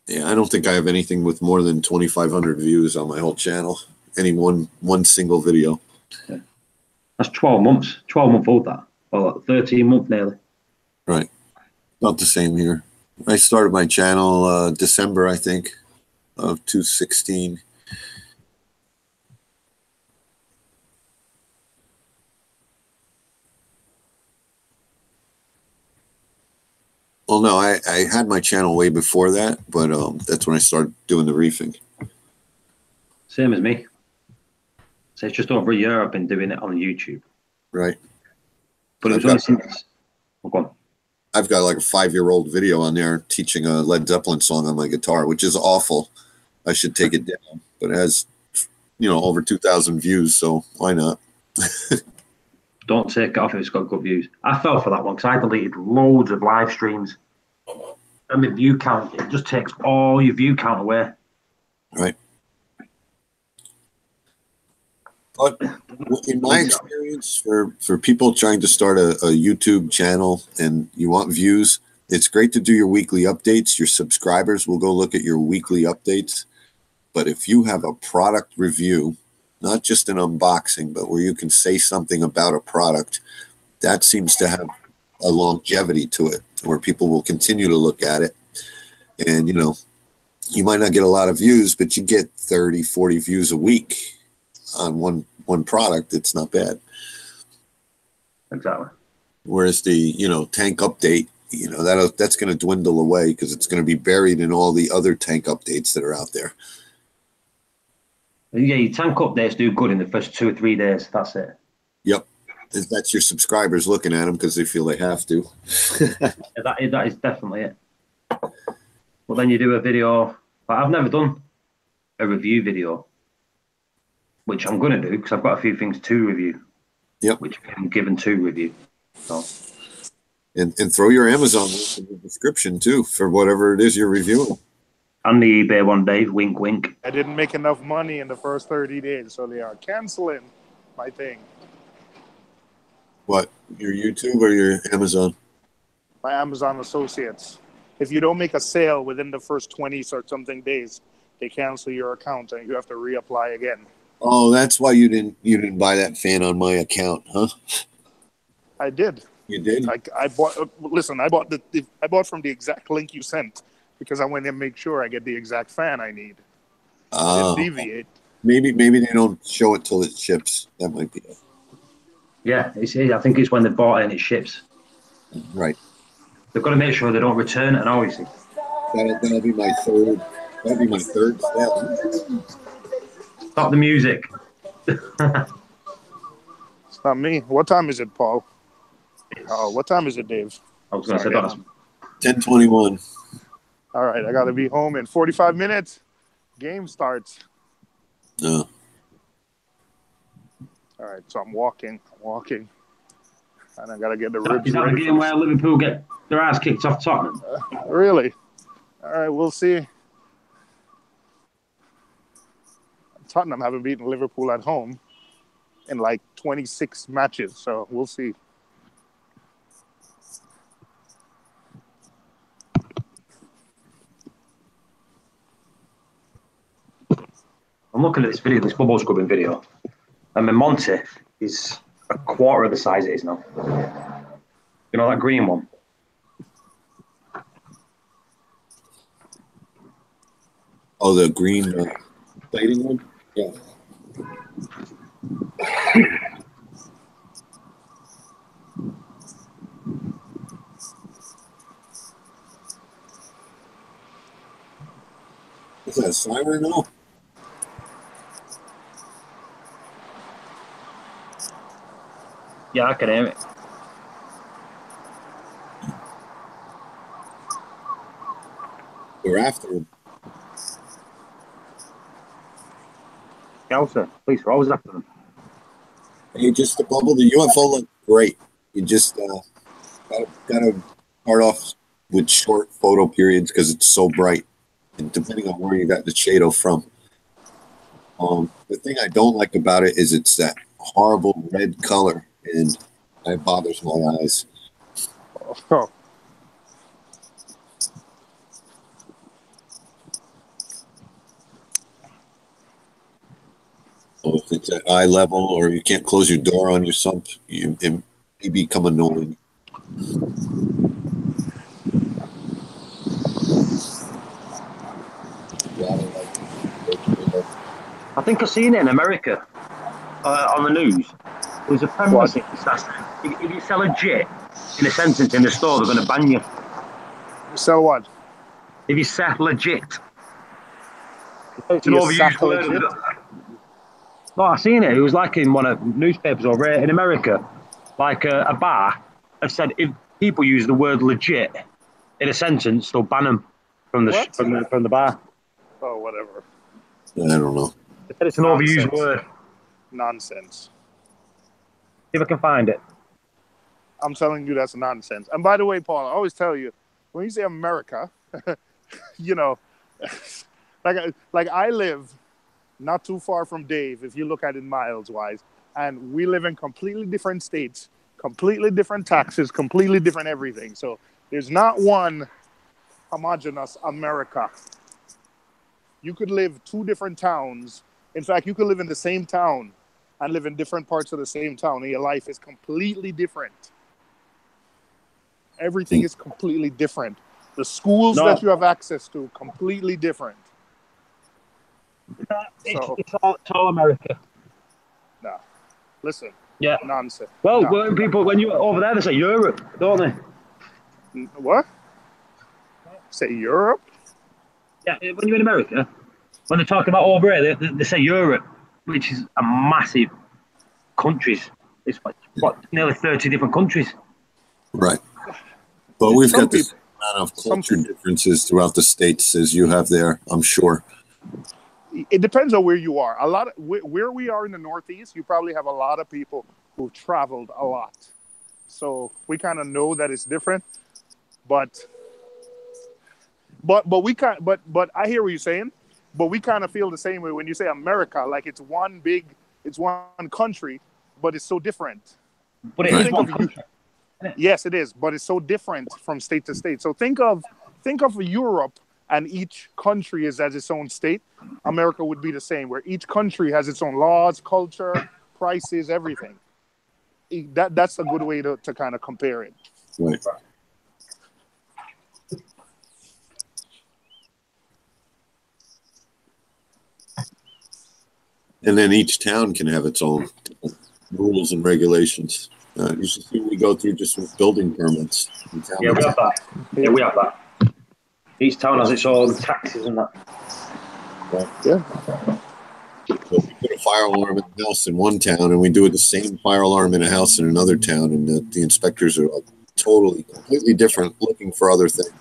Yeah, I don't think I have anything with more than 2,500 views on my whole channel. Any one single video. Yeah. That's 12 months. 12-month old, that. Well, 13-month nearly. Right. About the same here. I started my channel December, I think, of 2016. Well, no, I had my channel way before that, but that's when I started doing the reefing. Same as me. So it's just over a year I've been doing it on YouTube. Right. But it was only since... Oh, go on. I've got like a 5-year-old video on there teaching a Led Zeppelin song on my guitar, which is awful. I should take it down, but it has, you know, over 2,000 views, so why not? Don't take it off if it's got good views. I fell for that one because I deleted loads of live streams. And my view count, it just takes all your view count away. Right. But in my experience, for people trying to start a YouTube channel and you want views, it's great to do your weekly updates. Your subscribers will go look at your weekly updates. But if you have a product review, not just an unboxing, but where you can say something about a product, that seems to have a longevity to it, where people will continue to look at it. And, you know, you might not get a lot of views, but you get 30, 40 views a week on one product. It's not bad. Exactly. Whereas the, you know, tank update, you know, that's going to dwindle away because it's going to be buried in all the other tank updates that are out there. Yeah, your tank updates do good in the first 2 or 3 days. That's it. Yep. That's your subscribers looking at them because they feel they have to. that is definitely it. But then you do a video. But I've never done a review video, which I'm going to do because I've got a few things to review. Yep. Which I'm given to review. So. And throw your Amazon link in the description too for whatever it is you're reviewing. And the eBay one, Dave. Wink, wink. I didn't make enough money in the first 30 days, so they are canceling my thing. What? Your YouTube or your Amazon? My Amazon associates. If you don't make a sale within the first 20 or something days, they cancel your account and you have to reapply again. Oh, that's why you didn't buy that fan on my account, huh? I did. You did? I bought. Listen, I bought from the exact link you sent because I want to make sure I get the exact fan I need. Didn't deviate. Maybe they don't show it till it ships. That might be it. Yeah, I think it's when they bought it and it ships. Right. They've got to make sure they don't return it and always. That'll be my third. That'll be my third step. Stop the music. It's not me. What time is it, Paul? What time is it, Dave? I was going to say that. 10:21. All right, I got to be home in 45 minutes. Game starts. No. All right, so I'm walking. and I gotta get the Is ribs that the ready game where Liverpool get their ass kicked off Tottenham? Really? All right, we'll see. Tottenham haven't beaten Liverpool at home in like 26 matches, so we'll see. I'm looking at this video, this bubble scrubbing video, and my Monty is a quarter of the size it is now. You know that green one? Oh, the green plating one? Yeah. Is that a siren now? Yeah, I can hear it. They're after him. Kelser, please, we're always after them. Hey, just the bubble, the UFO looked great. You just gotta start off with short photo periods because it's so bright, and depending on where you got the shadow from. The thing I don't like about it is it's that horrible red color, and it bothers my eyes. Oh. So if it's at eye level or you can't close your door on your sump, it may become annoying. I think I've seen it in America on the news. There's a premise that if you sell a jit in a sentence in the store, they're going to ban you. Sell what? If you sell legit. It's an overused word. Legit? No, I seen it. It was like in one of the newspapers over here in America. Like a bar have said if people use the word legit in a sentence, they'll ban them from the bar. Oh, whatever. I don't know. They said it's an overused word. Nonsense. See if I can find it. I'm telling you, that's nonsense. And by the way, Paul, I always tell you, when you say America, you know, like I live not too far from Dave, if you look at it miles wise, and we live in completely different states, completely different taxes, completely different everything. So there's not one homogeneous America. You could live two different towns. In fact, you could live in the same town and live in different parts of the same town, and your life is completely different. Everything is completely different. The schools that you have access to, completely different. It's all America. No. Listen. Yeah. Nonsense. Well, no. when you're over there, they say Europe, don't they? What? Say Europe? Yeah, when you're in America, when they're talking about over here, they say Europe, which is a massive countries. It's what nearly 30 different countries. Right. But we've got this amount of culture differences throughout the states as you have there, I'm sure. It depends on where you are. A lot of where we are in the Northeast, you probably have a lot of people who traveled a lot, so we kind of know that it's different. But we kind but I hear what you're saying. But we kind of feel the same way when you say America, like it's one country, but it's so different. But it is one country. Yes, it is, but it's so different from state to state. So think of Europe, and each country is as its own state. America would be the same, where each country has its own laws, culture, prices, everything. That's a good way to kind of compare it. Right. And then each town can have its own rules and regulations. You should see what we go through just with building permits. Yeah, we have that. Yeah, we have that. Each town has its own taxes and that. Yeah. So if we put a fire alarm in a house in one town and we do the same fire alarm in a house in another town, and the inspectors are like totally, completely different, looking for other things.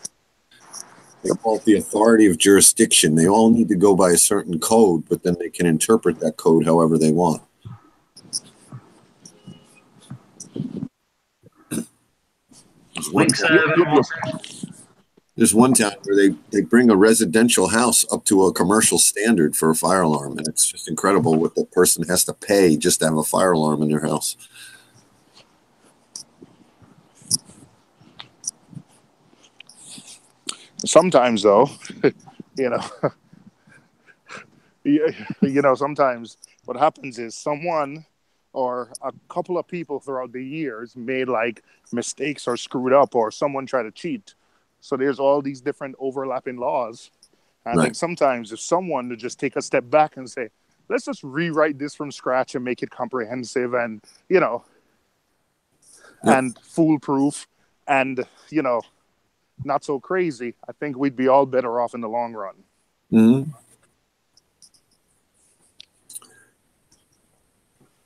They call it the authority of jurisdiction. They all need to go by a certain code, but then they can interpret that code however they want. There's one Quick town, service. there's one town where they bring a residential house up to a commercial standard for a fire alarm, and it's just incredible what the person has to pay just to have a fire alarm in their house. Sometimes, though, you know, sometimes what happens is someone or a couple of people throughout the years made like mistakes or screwed up, or someone tried to cheat. So there's all these different overlapping laws. And I think sometimes if someone to just take a step back and say, let's just rewrite this from scratch and make it comprehensive and, and foolproof and, not so crazy, I think we'd be all better off in the long run. Mm-hmm.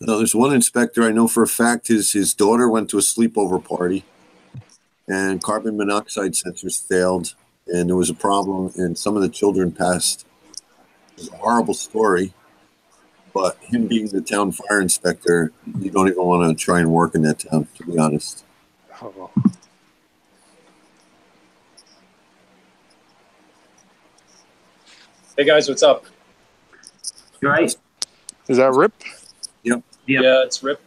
Now, there's one inspector I know for a fact his daughter went to a sleepover party and carbon monoxide sensors failed and there was a problem and some of the children passed. It was a horrible story, but him being the town fire inspector, you don't even want to try and work in that town, to be honest. Oh. Hey guys, what's up? You right? Is that Rip? Yep. Yeah, it's Rip.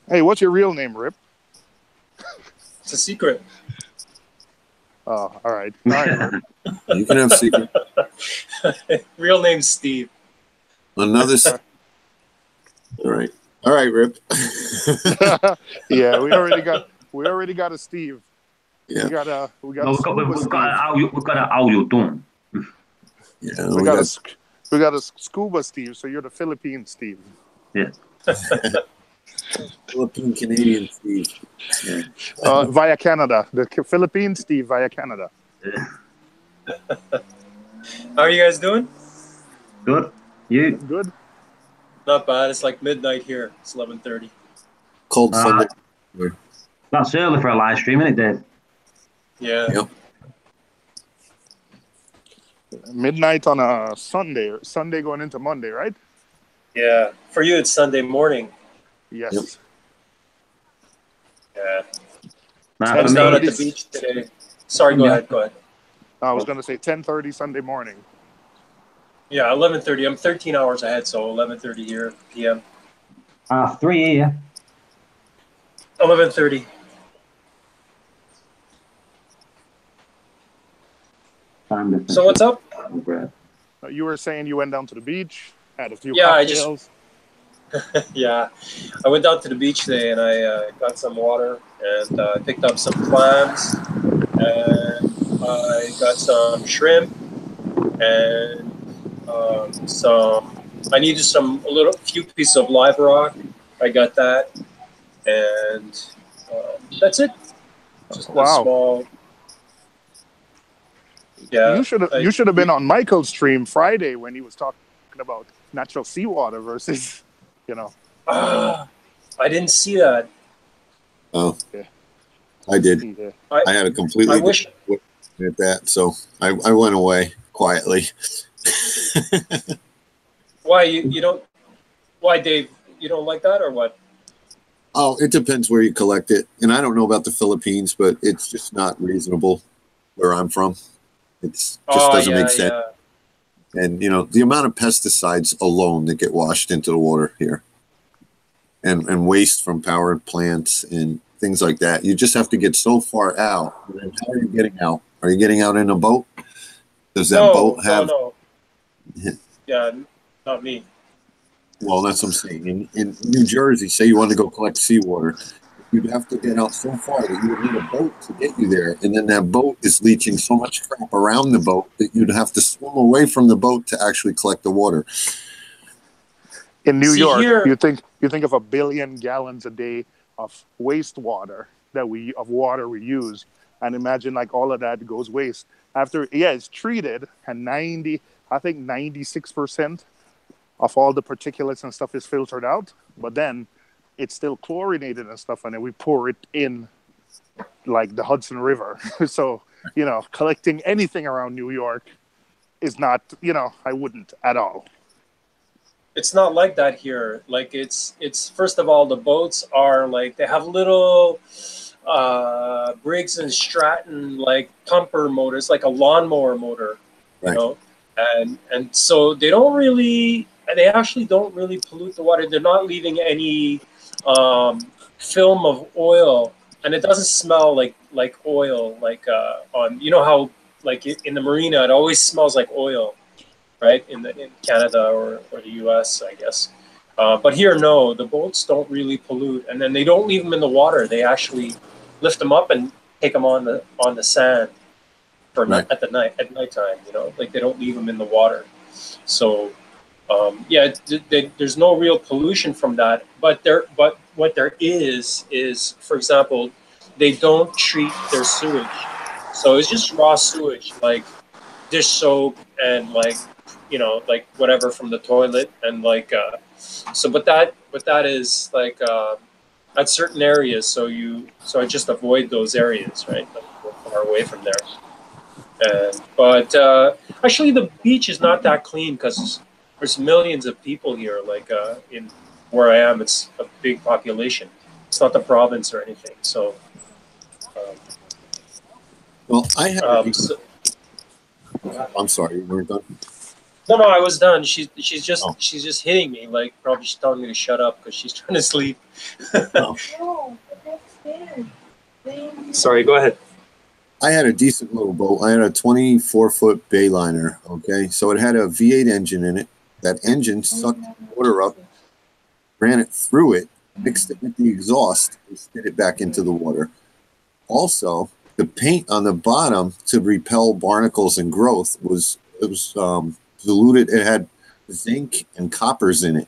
Hey, what's your real name, Rip? It's a secret. Oh, all right. All right. You can have secret. Real name's Steve. Another. All right, Rip. Yeah, we already got a Steve. Yeah. We got We've got a how you doing? Yeah, we got a scuba Steve. So you're the Philippine Steve. Yeah. Philippine Canadian Steve. Yeah. Via Canada, the Philippine Steve via Canada. Yeah. How are you guys doing? Good. You? Good. Not bad. It's like midnight here. It's 11:30. Cold Sunday. That's early for a live stream, isn't it, Dave? Yeah. Yep. Midnight on a Sunday, or Sunday going into Monday, right? Yeah. For you, it's Sunday morning. Yes. Yep. Yeah. Nah, I was for down me, at the beach today. Sorry, go ahead. Go ahead. I was going to say 10:30 Sunday morning. Yeah, 11:30. I'm 13 hours ahead, so 11:30 here p.m. 3 here. 11:30. So what's up? You were saying you went down to the beach, had a few Yeah, cocktails. Yeah, I went down to the beach today and I got some water and I picked up some clams and I got some shrimp and I needed a few pieces of live rock. I got that and that's it. Just a small. Yeah, you should have been on Michael's stream Friday when he was talking about natural seawater versus, I didn't see that. Oh, yeah. I did. I had a completely different look at that, so I went away quietly. Why you don't? Why, Dave? You don't like that or what? Oh, it depends where you collect it, and I don't know about the Philippines, but it's just not reasonable where I'm from. It just doesn't make sense. Yeah. And the amount of pesticides alone that get washed into the water here, and waste from power plants and things like that. You just have to get so far out. And how are you getting out? Are you getting out in a boat? Does that boat have? No. Yeah, not me. Well, that's what I'm saying. In New Jersey, say you want to go collect seawater, you'd have to get out so far that you would need a boat to get you there. And then that boat is leaching so much crap around the boat that you'd have to swim away from the boat to actually collect the water. In New York, you think of 1 billion gallons a day of wastewater water we use, and imagine like all of that goes waste after. Yeah, it's treated, and 96% of all the particulates and stuff is filtered out, but then it's still chlorinated and stuff, and then we pour it in like the Hudson River. So collecting anything around New York is not. I wouldn't at all. it's not like that here. Like it's first of all, the boats are like they have little Briggs and Stratton like pumper motors, like a lawnmower motor, you Right. know, and so they actually don't really pollute the water. They're not leaving any film of oil, and it doesn't smell like oil, like on you know how like in the marina it always smells like oil, right? In Canada or the U.S. I guess. But here, no, the boats don't really pollute, and then they don't leave them in the water. They actually lift them up and take them on the sand for Right. at nighttime. You know, like they don't leave them in the water. So yeah, there's no real pollution from that. But what there is, for example, they don't treat their sewage, so it's just raw sewage, like dish soap and like like whatever from the toilet and like so but that is like at certain areas, so I just avoid those areas, right? Like go far away from there. And but actually the beach is not that clean because there's millions of people here, like in where I am it's a big population. It's not the province or anything, so Well, I had. so, I'm sorry, you weren't done. no, I was done. She's Oh. just hitting me, like probably she's telling me to shut up because she's trying to sleep. Oh. No, that's fair. Sorry, go ahead. I had a decent little boat. I had a 24-foot Bayliner. Okay, so it had a V8 engine in it. That engine sucked water up, ran it through it, mixed it with the exhaust, and spit it back into the water. Also, the paint on the bottom to repel barnacles and growth was diluted. It had zinc and coppers in it.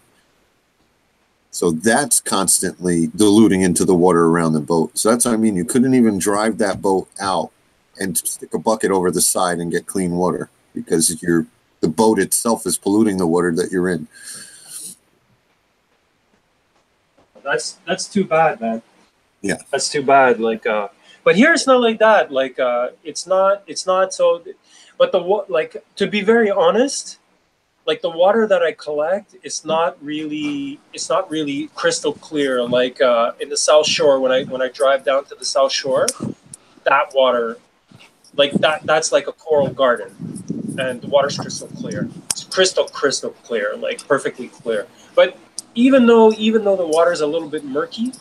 So that's constantly diluting into the water around the boat. So that's what I mean. You couldn't even drive that boat out and stick a bucket over the side and get clean water because the boat itself is polluting the water that you're in. That's too bad, man. Yeah, that's too bad. Like, but here it's not like that. Like, it's not so. But like to be very honest, like the water that I collect, it's not really crystal clear. Like in the South Shore, when I drive down to the South Shore, that water, like that's like a coral garden, and the water's crystal clear. It's crystal clear, like perfectly clear. But even though the water is a little bit murky,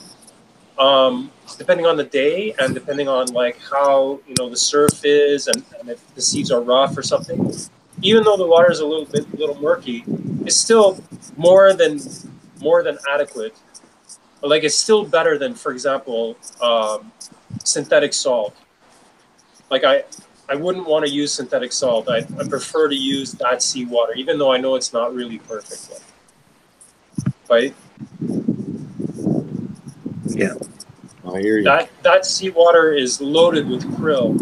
depending on the day and depending on like how the surf is and if the seas are rough or something, even though the water is a little murky, it's still more than adequate. But like it's still better than, for example, synthetic salt. Like I wouldn't want to use synthetic salt. I prefer to use that seawater, even though I know it's not really perfect. Right? Yeah, I hear you. That seawater is loaded with krill.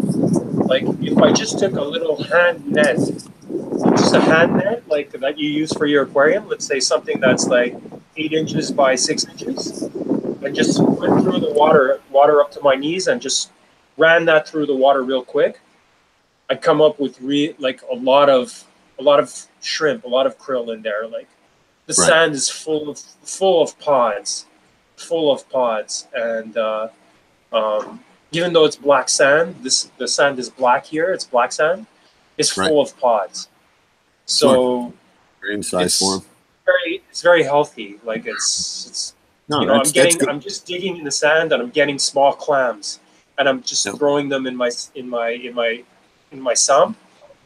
Like if I just took a little hand net, just a hand net like that you use for your aquarium, let's say something that's like 8 inches by 6 inches, and just went through the water up to my knees and just ran that through the water real quick, I'd come up with like a lot of shrimp, a lot of krill in there. Like the sand is full of pods, and even though it's black sand, the sand is black here. It's black sand. It's full of pods. So in size form. It's very healthy. Like it's I'm just digging in the sand and I'm getting small clams and I'm just throwing them in my sump,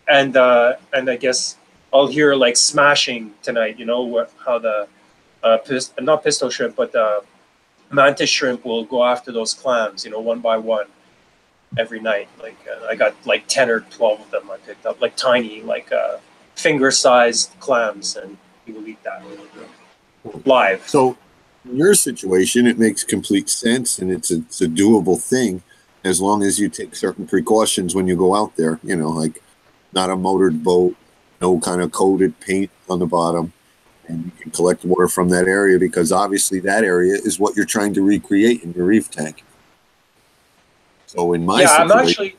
and I guess I'll hear like smashing tonight. You know how the not pistol shrimp but mantis shrimp will go after those clams. One by one every night. Like I got like 10 or 12 of them I picked up, like tiny, like finger-sized clams, and you will eat that live. So in your situation, it makes complete sense, and it's a doable thing as long as you take certain precautions when you go out there. Like not a motored boat, no kind of coated paint on the bottom, and you can collect water from that area because obviously that area is what you're trying to recreate in your reef tank. So in my situation, I'm actually,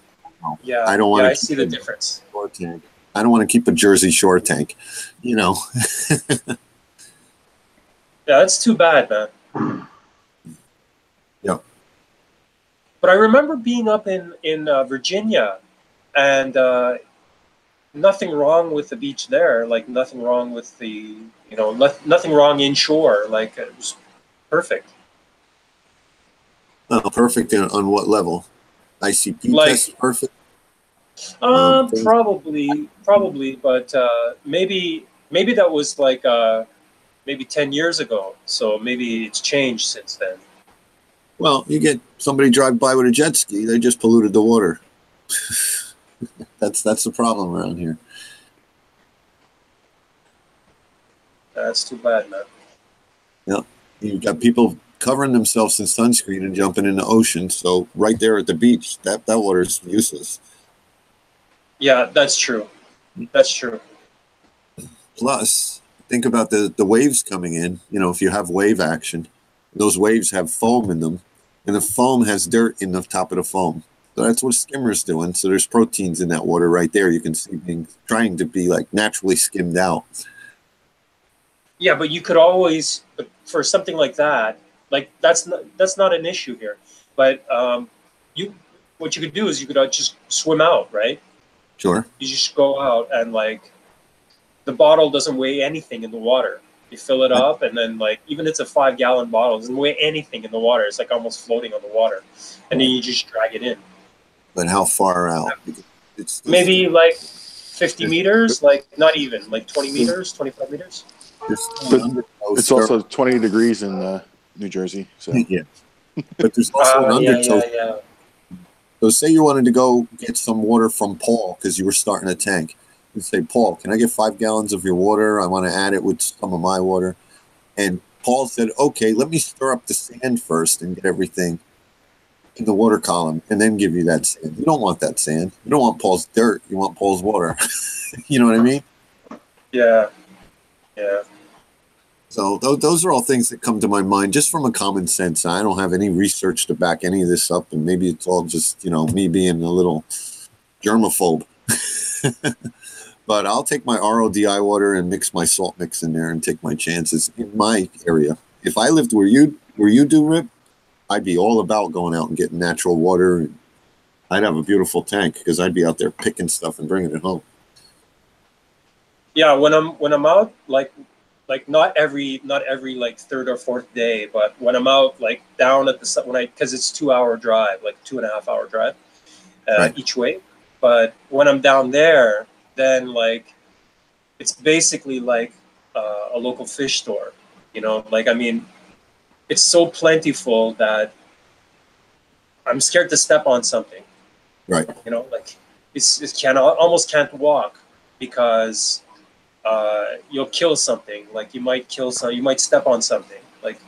I don't want to. I see the difference. Tank. I don't want to keep a Jersey Shore tank, Yeah, that's too bad, man. Yeah. But I remember being up in Virginia, and nothing wrong with the beach there. Like nothing wrong with the, nothing wrong inshore. Like it was perfect. Perfect on what level? ICP Like, test perfect. probably, but maybe that was like maybe 10 years ago. So maybe it's changed since then. Well, you get somebody drive by with a jet ski, they just polluted the water. That's the problem around here. That's too bad, man. Yeah, you've got people covering themselves in sunscreen and jumping in the ocean. So right there at the beach, that water is useless. Yeah, that's true. That's true. Plus, think about the waves coming in. If you have wave action, those waves have foam in them, and the foam has dirt in the top of the foam. So that's what a skimmer's doing. So there's proteins in that water right there. You can see trying to be like naturally skimmed out. Yeah, but you could always, for something like that, like that's not an issue here. But what you could do is you could just swim out, right? Sure. You just go out and like the bottle doesn't weigh anything in the water. You fill it up, and then like even it's a 5-gallon bottle, it doesn't weigh anything in the water. It's like almost floating on the water, and then you just drag it in. But how far out? It's maybe like 50 meters, like not even like 20 meters, 25 meters. But it's also 20 degrees in New Jersey. So yeah, but there's also an undertow. Yeah. So say you wanted to go get some water from Paul because you were starting a tank. You say, Paul, can I get 5 gallons of your water? I want to add it with some of my water. And Paul said, okay, let me stir up the sand first and get everything in the water column and then give you that sand. You don't want that sand. You don't want Paul's dirt. You want Paul's water. You know what I mean? Yeah. So those are all things that come to my mind just from a common sense. I don't have any research to back any of this up, and maybe it's all just, me being a little germaphobe. But I'll take my RODI water and mix my salt mix in there and take my chances in my area. If I lived where you do, Rip, I'd be all about going out and getting natural water, and I'd have a beautiful tank because I'd be out there picking stuff and bringing it home. Yeah, when I'm out, like not every like third or fourth day, but when I'm out like down at because it's 2-hour drive, like 2.5-hour drive Right. each way. But when I'm down there, then like it's basically like a local fish store, like I mean, it's so plentiful that I'm scared to step on something. Right. Like almost can't walk because you'll kill something. Like you might step on something. Like,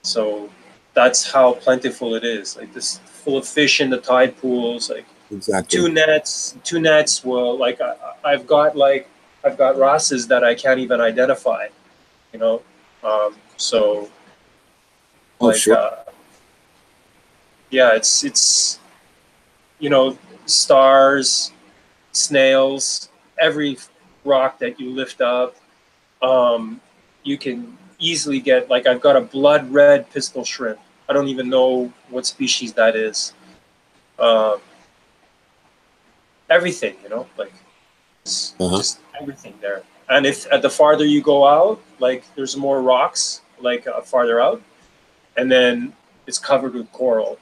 so that's how plentiful it is. Like this full of fish in the tide pools. Like exactly. Two nets. Well, like I've got wrasses that I can't even identify. So. Oh, like, sure. Yeah, it's stars, snails, every rock that you lift up, you can easily get, like I've got a blood red pistol shrimp. I don't even know what species that is. Everything, like just everything there. And if at the farther you go out, like there's more rocks, like farther out, and then it's covered with coral,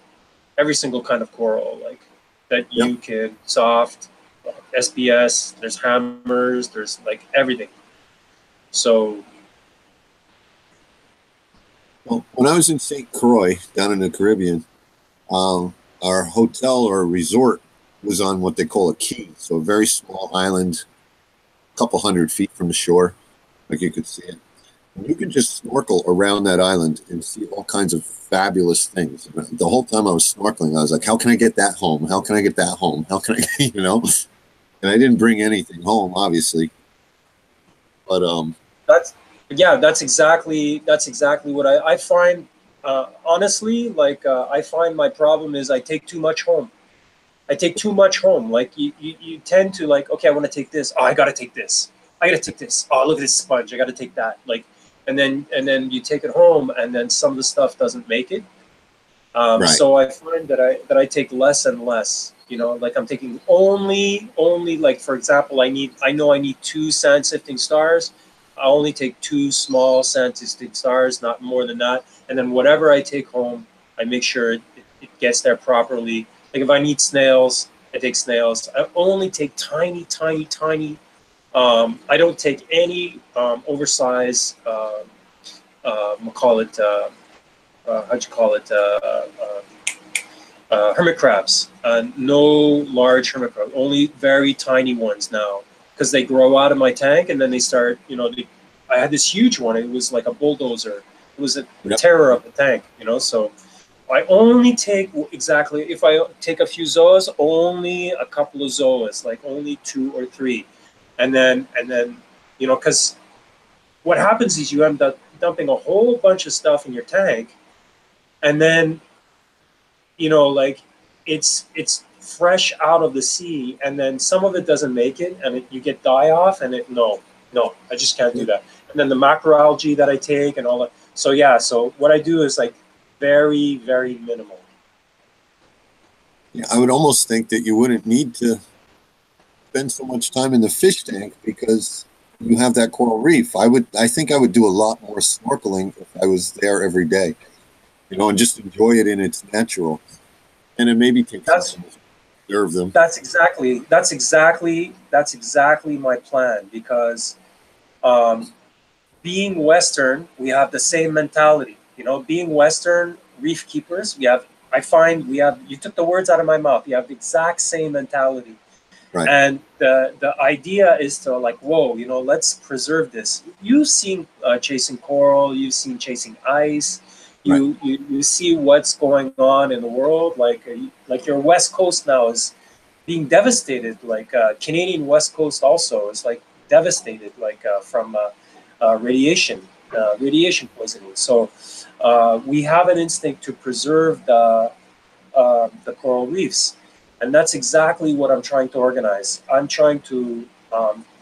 every single kind of coral, like that you can soft. SBS, there's hammers, there's like everything. So, well, when I was in St. Croix down in the Caribbean, our hotel or resort was on what they call a key, so a very small island, a couple 100 feet from the shore, like you could see it. And you could just snorkel around that island and see all kinds of fabulous things. The whole time I was snorkeling, I was like, how can I get that home? How can I get that home? How can I, And I didn't bring anything home, obviously. But that's exactly what I find. Honestly, like I find my problem is I take too much home. Like you tend to like, okay, I want to take this. Oh, I gotta take this. Oh, look at this sponge. I gotta take that. Like, and then you take it home, and then some of the stuff doesn't make it. Right. So I find that I take less and less. You know, like I'm taking only like, for example, I know I need 2 sand sifting stars. I only take 2 small sand sifting stars, not more than that. And then whatever I take home, I make sure it gets there properly. Like if I need snails, I take snails. I only take tiny. I don't take any oversized. We'll call it. How'd you call it? Hermit crabs. No large hermit crabs. Only very tiny ones now, because they grow out of my tank and then they start. You know, I had this huge one. It was like a bulldozer. It was a terror of the tank. You know, so I only take exactly, if I take a few zoas, only a couple of zoas, like only 2 or 3, and then you know, because what happens is you end up dumping a whole bunch of stuff in your tank, and then, you know, like it's fresh out of the sea, and then some of it doesn't make it, and you get die off, and no, I just can't do that. And then the macroalgae that I take and all that. So yeah, so what I do is like very, very minimal. Yeah, I would almost think that you wouldn't need to spend so much time in the fish tank because you have that coral reef. I think I would do a lot more snorkeling if I was there every day, you know, and just enjoy it in its natural. And then maybe take some to observe them. That's exactly my plan, because being Western, we have the same mentality. You know, being Western reef keepers, you took the words out of my mouth. You have the exact same mentality. Right. And the idea is to like, whoa, you know, let's preserve this. You've seen chasing coral, you've seen chasing ice, you see what's going on in the world. Like your West Coast now is being devastated. Like Canadian West Coast also is like devastated, like from radiation poisoning. So we have an instinct to preserve the coral reefs, and that's exactly what I'm trying to organize. I'm trying to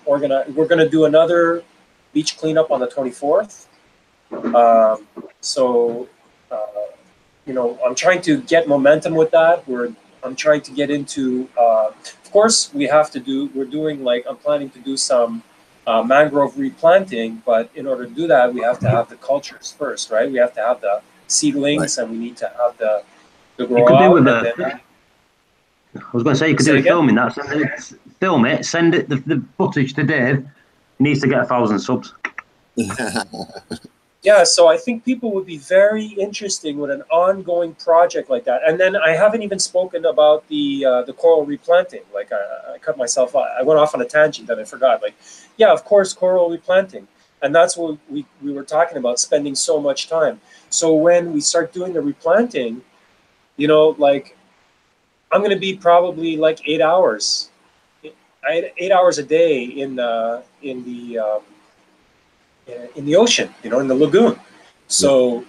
organize. We're going to do another beach cleanup on the 24th. You know, I'm trying to get momentum with that. I'm trying to get into. Of course, I'm planning to do some mangrove replanting, but in order to do that, we have to have the cultures first, right? We have to have the seedlings, and we need to have the grow out. I was going to say you could do filming that. Film it, send it the footage to Dave. He needs to get 1,000 subs. Yeah, so I think people would be very interested with an ongoing project like that. And then I haven't even spoken about the coral replanting. Like I cut myself off. I went off on a tangent that I forgot. Like, yeah, of course, coral replanting. And that's what we were talking about, spending so much time. So when we start doing the replanting, you know, like I'm going to be probably like 8 hours. 8 hours a day in the ocean, you know, in the lagoon. So,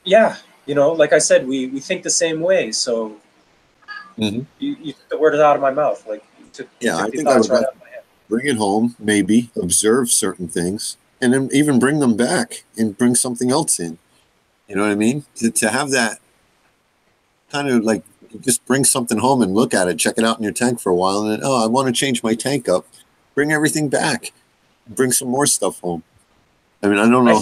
yeah, you know, like I said, we think the same way. So, you took the words out of my mouth. Like, I think I would right bring it home, maybe observe certain things, and then even bring them back and bring something else in. You know what I mean? To have that kind of like, just bring something home and look at it, check it out in your tank for a while, and then, oh, I want to change my tank up. Bring everything back. Bring some more stuff home. I mean, I don't know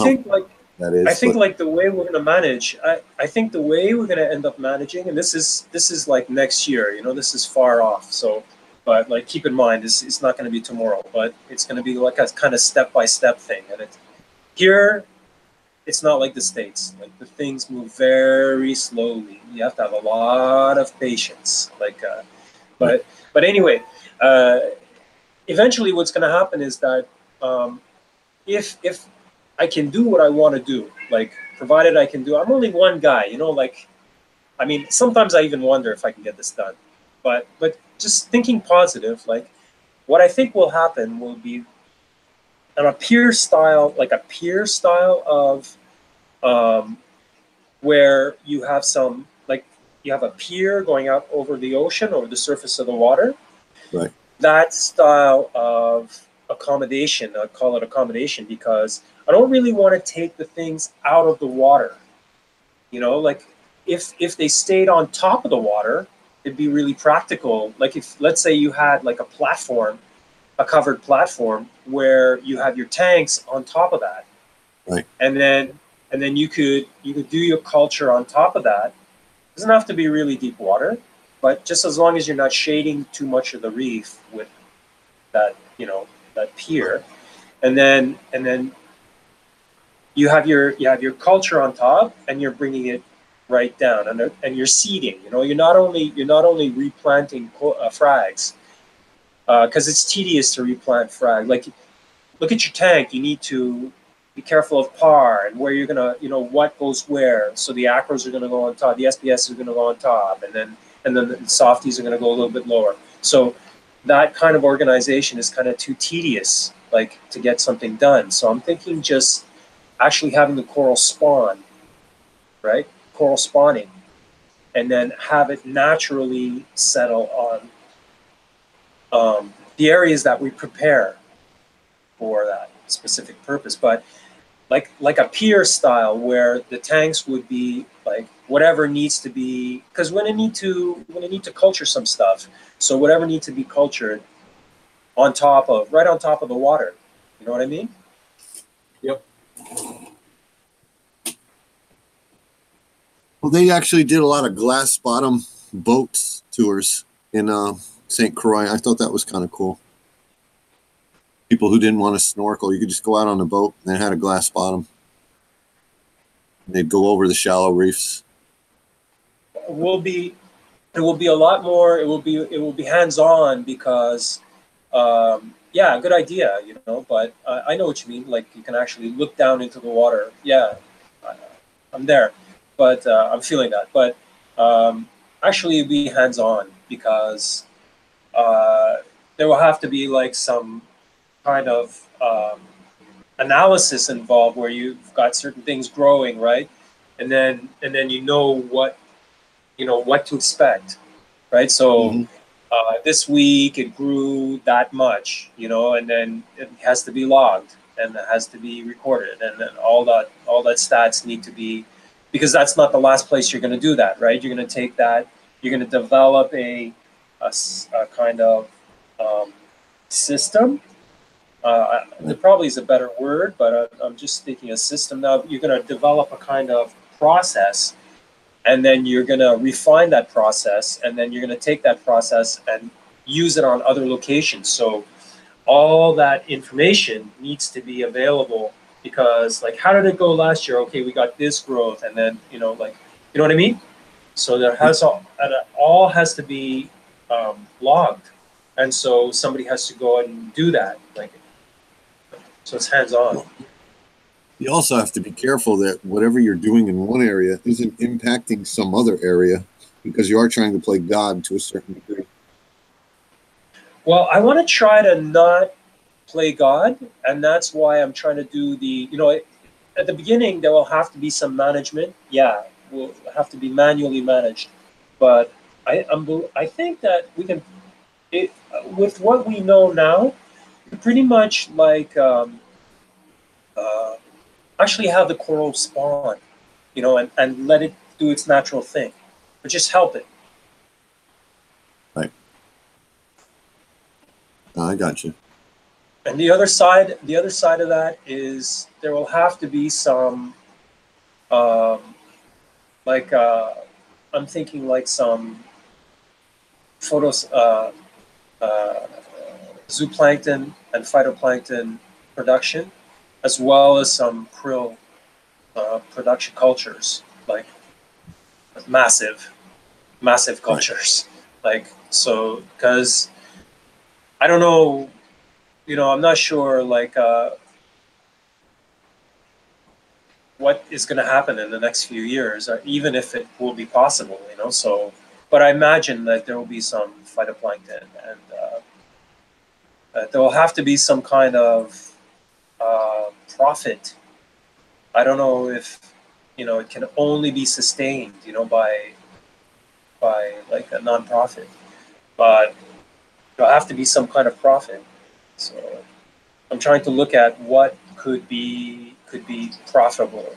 that is. I think like the way we're going to manage, I think the way we're going to end up managing, and this is like next year, you know, this is far off. So, but like keep in mind, it's not going to be tomorrow, but it's going to be like a kind of step-by-step thing. And here, it's not like the States. Like the things move very slowly. You have to have a lot of patience. Like, but anyway, eventually, what's going to happen is that if I can do what I want to do, like provided I can do, I'm only one guy, you know. Like, I mean, sometimes I even wonder if I can get this done. But just thinking positive, like what I think will happen will be a pier style of where you have some, like you have a pier going out over the ocean, over the surface of the water. Right. That style of accommodation. I call it accommodation because I don't really want to take the things out of the water. You know, like if they stayed on top of the water, it'd be really practical. Like if, let's say you had like a platform, a covered platform where you have your tanks on top of that. Right. And then you could do your culture on top of that. It doesn't have to be really deep water, but just as long as you're not shading too much of the reef with that, you know, that pier. And then you have your culture on top, and you're bringing it right down, and you're seeding. You know, you're not only replanting frags, because it's tedious to replant frag. Like, look at your tank. You need to be careful of par and where you're gonna, you know, what goes where. So the acros are gonna go on top, the SPS are gonna go on top, and then the softies are gonna go a little bit lower. So that kind of organization is kind of too tedious, like, to get something done. So I'm thinking just actually having the coral spawn, right? Coral spawning, and then have it naturally settle on the areas that we prepare for that specific purpose. But like a pier style where the tanks would be like whatever needs to be, because when I need to culture some stuff, so whatever needs to be cultured right on top of the water. You know what I mean? Yep. Well, they actually did a lot of glass bottom boats tours in St. Croix. I thought that was kind of cool. People who didn't want to snorkel, you could just go out on a boat and it had a glass bottom. They'd go over the shallow reefs. It will be a lot more. It will be hands-on because, yeah, good idea, you know. But I know what you mean. Like, you can actually look down into the water. Yeah, I'm there, but I'm feeling that. But actually, it'll be hands-on because there will have to be like some kind of analysis involved where you've got certain things growing, right? And then you know what to expect, right? So this week it grew that much, you know, and then it has to be logged and it has to be recorded, and then all that stats need to be, because that's not the last place you're going to do that, right? You're going to take that, you're going to develop a kind of system. There probably is a better word, but I'm just thinking a system. Now you're going to develop a kind of process, and then you're going to refine that process, and then you're going to take that process and use it on other locations. So all that information needs to be available, because, like, how did it go last year? Okay, we got this growth, and then, you know, like, you know what I mean? So there has all has to be logged, and so somebody has to go and do that, like. So it's hands-on. You also have to be careful that whatever you're doing in one area isn't impacting some other area, because you are trying to play God to a certain degree. Well, I want to try to not play God, and that's why I'm trying to do the, you know, at the beginning there will have to be some management. Yeah, will have to be manually managed, but I think that we can, with what we know now, pretty much like actually have the coral spawn, you know, and let it do its natural thing, but just help it. Right. I got you. And the other side of that is there will have to be some, like I'm thinking like some photos, zooplankton and phytoplankton production, as well as some krill production cultures, like massive cultures. Like, so, because I don't know, you know, I'm not sure, like, what is going to happen in the next few years, or even if it will be possible, you know. So, but I imagine that there will be some phytoplankton, and there will have to be some kind of profit. I don't know if, you know, it can only be sustained, you know, by like a nonprofit, but there'll have to be some kind of profit. So I'm trying to look at what could be profitable.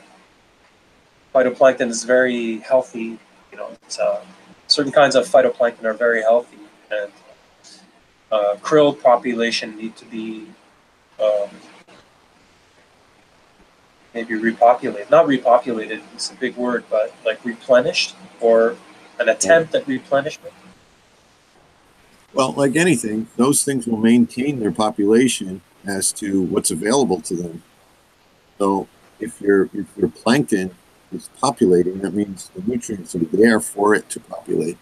Phytoplankton is very healthy. You know, it's, certain kinds of phytoplankton are very healthy, and krill population need to be maybe repopulated. Not repopulated, it's a big word, but like replenished, or an attempt at replenishment. Well, like anything, those things will maintain their population as to what's available to them. So if your plankton is populating, that means the nutrients are there for it to populate.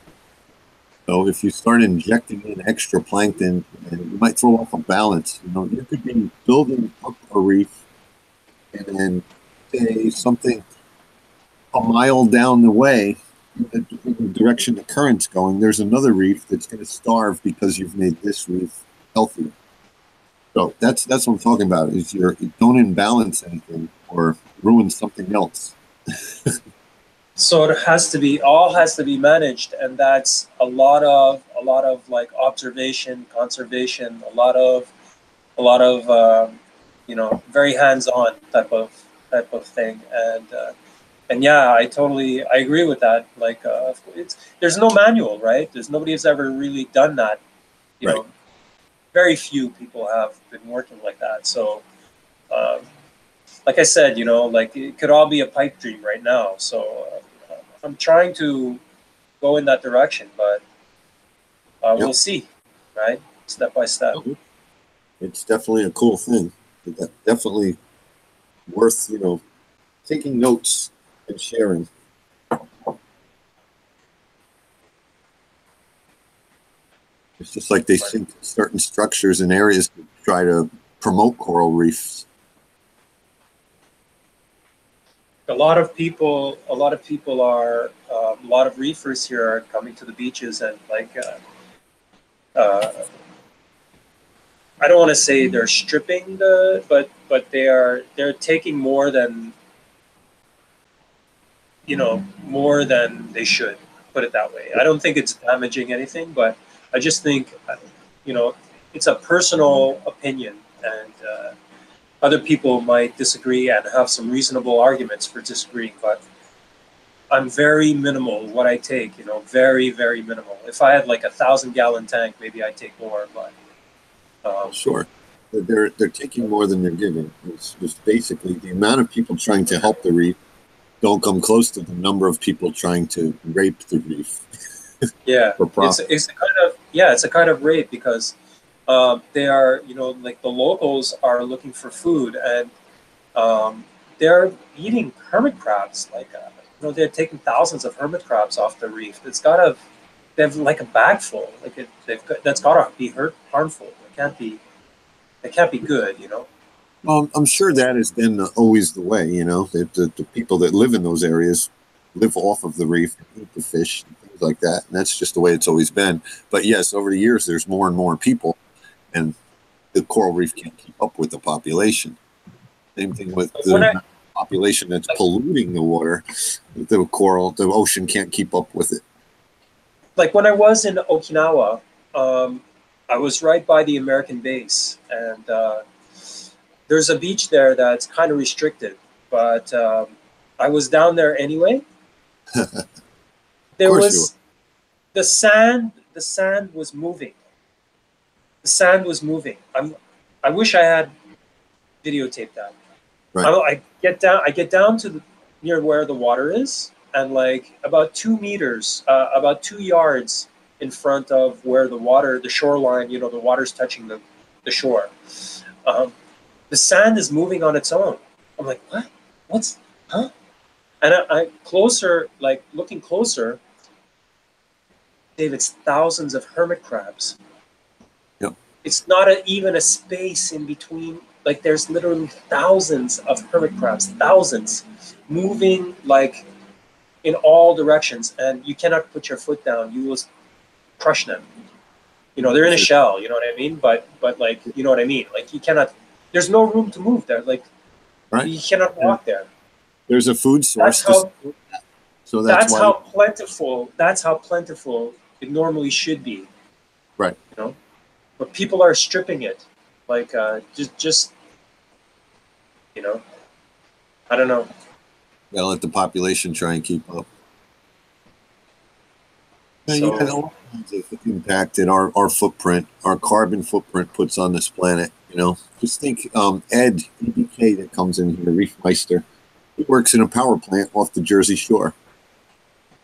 So if you start injecting in extra plankton, and you might throw off a balance. You know, you could be building up a reef, and then say something a mile down the way, in the direction the current's going, there's another reef that's going to starve because you've made this reef healthy. So that's what I'm talking about. Is you don't imbalance anything or ruin something else. So it has to be, all has to be managed, and that's a lot of like observation, conservation, a lot of you know, very hands-on type of thing, and yeah, I agree with that. Like, there's no manual, right? There's nobody has ever really done that. You know, very few people have been working like that. So, like I said, you know, like it could all be a pipe dream right now. So I'm trying to go in that direction, but we'll see, right? Step by step. It's definitely a cool thing. Definitely worth, you know, taking notes and sharing. It's just like they sink certain structures in areas to try to promote coral reefs. A lot of people are, a lot of reefers here are coming to the beaches, and like, I don't want to say they're stripping but they're taking more than, you know, more than they should, put it that way. I don't think it's damaging anything, but I just think, you know, it's a personal opinion, and other people might disagree and have some reasonable arguments for disagreeing, but I'm very minimal what I take, you know, very, very minimal. If I had like 1,000-gallon tank, maybe I'd take more, but sure. They're taking more than they're giving. It's just basically the amount of people trying to help the reef don't come close to the number of people trying to rape the reef. Yeah, it's a kind of rape, because they are, you know, like the locals are looking for food, and they're eating hermit crabs. Like, you know, they're taking thousands of hermit crabs off the reef. They have like a bag full. Like that's gotta be harmful. It can't be good, you know. Well, I'm sure that has been always the way, you know. The people that live in those areas live off of the reef, and eat the fish, and things like that. And that's just the way it's always been. But yes, over the years, there's more and more people, and the coral reef can't keep up with the population. Same thing with the population that's polluting the water. The ocean can't keep up with it. Like when I was in Okinawa, I was right by the American base, and there's a beach there that's kind of restricted, but I was down there anyway. There was the sand was moving. The sand was moving. I wish I had videotaped that. Right. I get down to near where the water is, and like about 2 meters, about 2 yards in front of where the shoreline, you know, the water's touching the shore. The sand is moving on its own. I'm like, what? And I closer, like looking closer, Dave, it's thousands of hermit crabs. Yep. It's not even a space in between. Like there's literally thousands of hermit crabs, thousands, moving like in all directions, and you cannot put your foot down. You will crush them. You know, they're in a shell, you know what I mean? But like, you know what I mean? Like you cannot, there's no room to move there. Like you cannot walk there. There's a food source. That's how plentiful it normally should be. Right. You know, but people are stripping it. Like just you know, I don't know. Gotta let the population try and keep up. And So yeah, all kinds of impact that our footprint, our carbon footprint puts on this planet. You know, just think, Ed EBK that comes in here, Reef Meister. He works in a power plant off the Jersey Shore.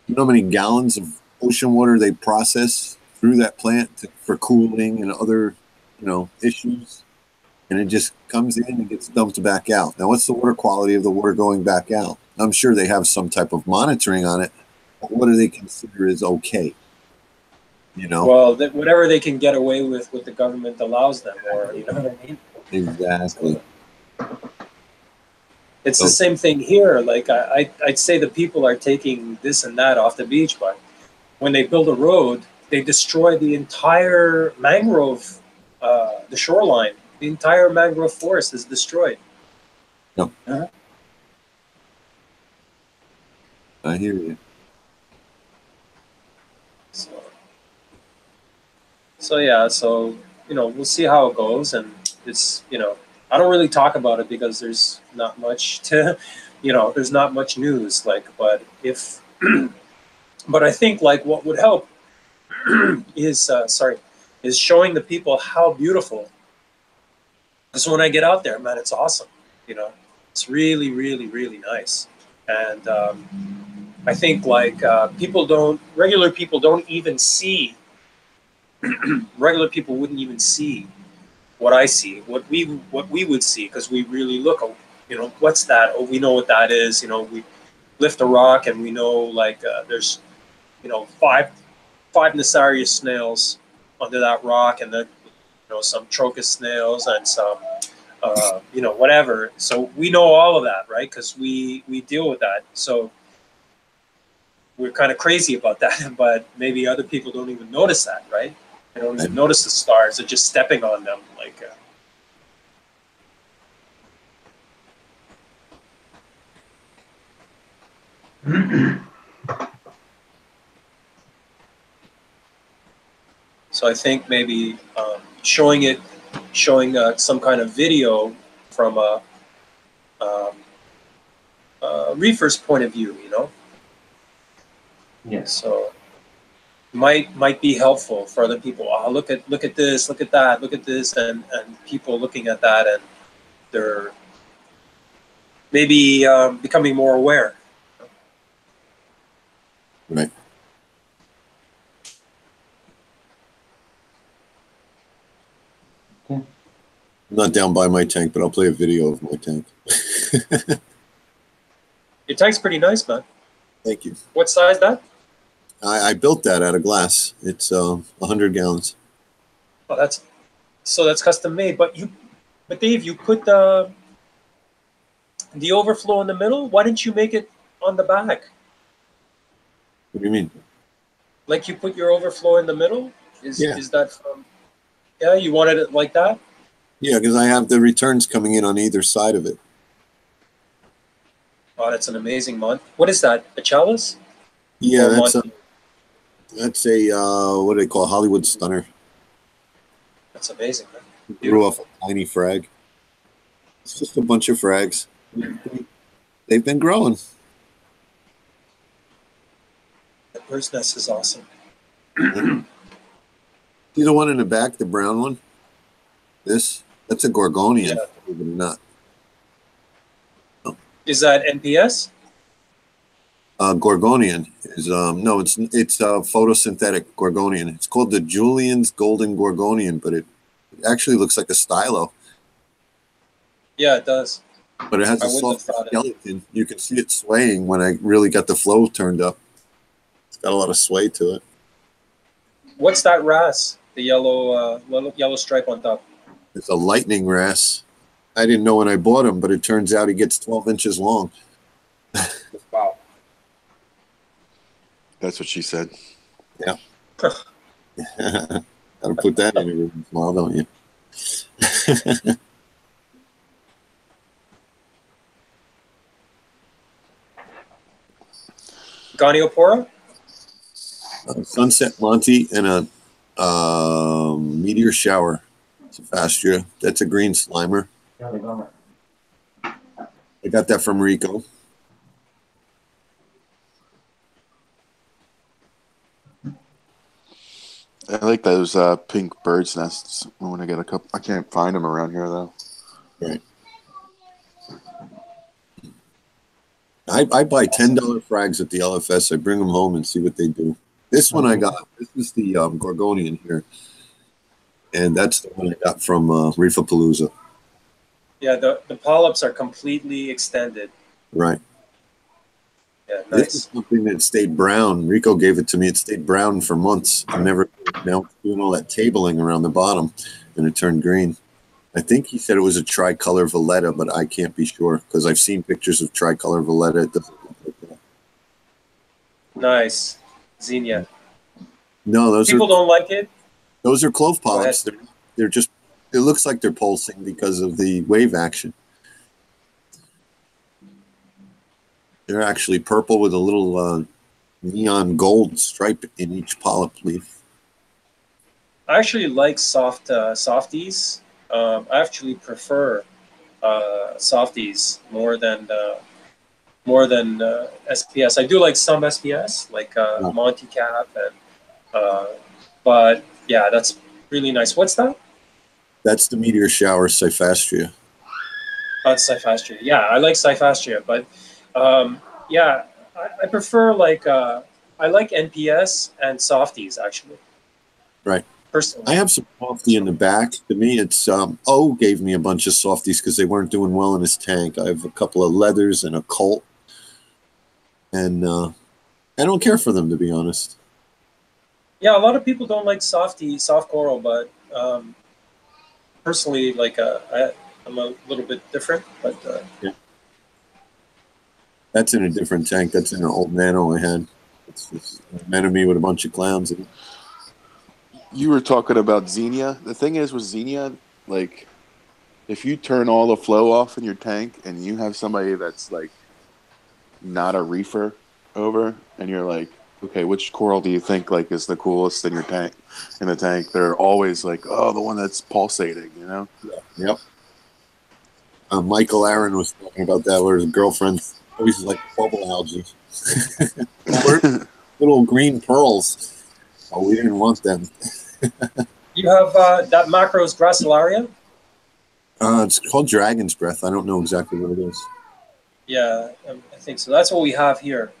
You know how many gallons of ocean water they process through that plant for cooling and other, issues, and it just comes in and gets dumped back out. Now, what's the water quality of the water going back out? I'm sure they have some type of monitoring on it, but what do they consider is okay? well, whatever they can get away with, what the government allows them, or you know what I mean. Exactly. It's the same thing here. Like I'd say the people are taking this and that off the beach, but when they build a road, they destroy the entire mangrove, the shoreline. The entire mangrove forest is destroyed. Yep. I hear you. So yeah, so we'll see how it goes, and it's I don't really talk about it because there's not much to, there's not much news. Like, but if, but I think like what would help is is showing the people how beautiful. Because when I get out there, man, it's awesome. It's really, really, really nice, and I think like regular people don't even see. Regular people wouldn't even see what I see, what we would see, because we really look. What's that? Oh, we know what that is. We lift a rock and we know like there's five Nassarius snails under that rock, and then some Trochus snails and some whatever. So we know all of that, right? Because we deal with that. So we're kind of crazy about that, but maybe other people don't even notice that, right? They don't even notice the stars. They're just stepping on them, like. So I think maybe showing some kind of video from a reefer's point of view, Yeah. So might be helpful for other people. Oh, look at this, look at that, look at this, and people looking at that, and they're maybe becoming more aware. Right. Cool. I'm not down by my tank, but I'll play a video of my tank. Your tank's pretty nice, man. Thank you. What size that? I built that out of glass. It's 100 gallons. Oh, that's custom made. But Dave, you put the overflow in the middle. Why didn't you make it on the back? What do you mean? Like you put your overflow in the middle? Is that from? Yeah, you wanted it like that? Yeah, because I have the returns coming in on either side of it. Oh, that's an amazing mod. What is that? A chalice? Yeah, Or that's a what do they call Hollywood Stunner? That's amazing, man. Grew off a tiny frag. It's just a bunch of frags. They've been growing. The bird's nest is awesome. See the one in the back, the brown one? That's a Gorgonian, Yeah. believe it or not. Is that NPS? Gorgonian is no, it's photosynthetic Gorgonian. It's called the Julian's Golden Gorgonian, but it actually looks like a stylo. Yeah, it does. But it has a soft skeleton. You can see it swaying when I really got the flow turned up. It's got a lot of sway to it. What's that wrasse? The yellow stripe on top. It's a lightning wrasse. I didn't know when I bought him, but it turns out he gets 12 inches long. Wow. That's what she said. Yeah. Gotta put that in every once in a while, don't you? Goniopora? Sunset Monty and a meteor shower. Sephastria. That's a green slimer. Yeah, they got it. I got that from Rico. I like those pink bird's nests. I want to get a couple. I can't find them around here though. Right. I buy $10 frags at the LFS. I bring them home and see what they do. This one I got. This is the Gorgonian here, and that's the one I got from Reefapalooza. Yeah, the polyps are completely extended. Right. Yeah, This is nice. something that stayed brown. Rico gave it to me. It stayed brown for months. I never now it's doing all that tabling around the bottom, and it turned green. I think he said it was a tricolor valletta, but I can't be sure because I've seen pictures of tricolor valletta. It doesn't look like that. Nice. Zinnia. No, People don't like it. those are clove Go ahead. polyps. They're just. It looks like they're pulsing because of the wave action. They're actually purple with a little neon gold stripe in each polyp leaf. I actually like softies. I actually prefer softies more than SPS. I do like some SPS, like Monty Cap, and but yeah, that's really nice. What's that? That's the meteor shower Cyphastria. That's Cyphastria. Yeah, I like Cyphastria, but yeah, I prefer like I like NPS and softies actually. Right. Personally. I have some softy in the back. To me, it's O gave me a bunch of softies because they weren't doing well in his tank. I have a couple of leathers and a Colt, and I don't care for them, to be honest. Yeah, a lot of people don't like soft coral, but personally, like I'm a little bit different. But yeah. That's in a different tank. That's in an old nano I had. It's an enemy with a bunch of clowns in it. You were talking about Xenia. The thing is with Xenia, like, if you turn all the flow off in your tank and you have somebody that's like not a reefer over, and you're like, okay, which coral do you think like is the coolest in your tank? In the tank, they're always like, oh, the one that's pulsating, you know? Yeah. Yep. Michael Aaron was talking about that, where his girlfriend's always like bubble algae, little green pearls. Oh, we didn't want them. you have that macros gracilaria. It's called Dragon's Breath. I don't know exactly what it is. Yeah, I think so. That's what we have here.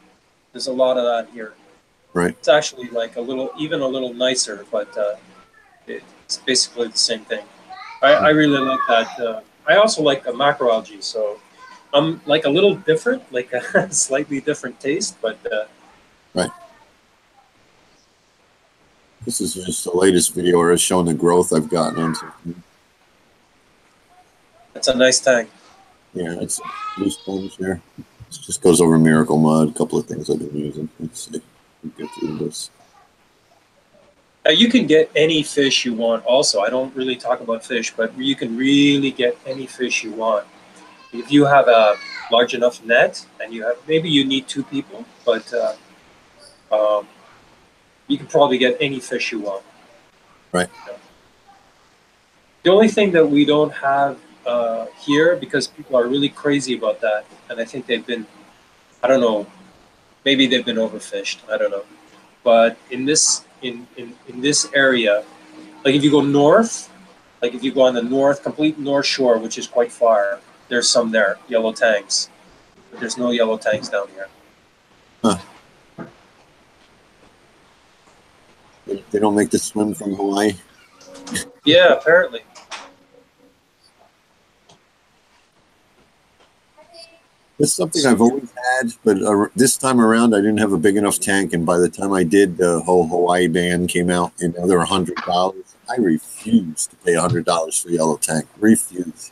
There's a lot of that here. Right. It's actually like even a little nicer, but it's basically the same thing. I really like that. I also like macroalgae, so I'm like a little different, like a slightly different taste, but right. This is just the latest video where it's showing the growth I've gotten into. It's a nice tank. Yeah, it's a blue sponge here. It just goes over Miracle Mud, a couple of things I've been using. Let's see. Get through this. You can get any fish you want also. I don't really talk about fish, but you can really get any fish you want. If you have a large enough net and maybe you need 2 people, but you can probably get any fish you want. Right. The only thing that we don't have here, because people are really crazy about that, and I think they've been, I don't know, maybe they've been overfished. I don't know. But in this area, like if you go north, like if you go on the complete north shore, which is quite far, there's some there, yellow tanks. But there's no yellow tanks down here. Huh. They don't make the swim from Hawaii? Yeah, apparently. It's something I've always had, but this time around I didn't have a big enough tank, and by the time I did, the whole Hawaii ban came out, and now they're $100. I refuse to pay $100 for a yellow tank. Refuse.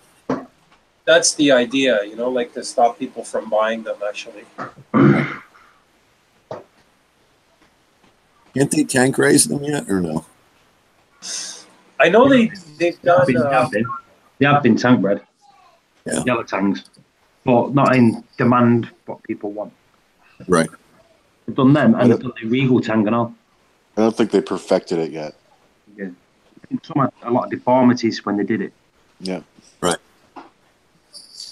That's the idea, like to stop people from buying them, actually. Can't they tank raise them yet, or no? I know they've done. They have been tank bred. Yeah. Yellow tanks, but not in demand what people want. Right. They've done them, and they've done the regal tank and all. I don't think they perfected it yet. Yeah. Some had a lot of deformities when they did it. Yeah. Right.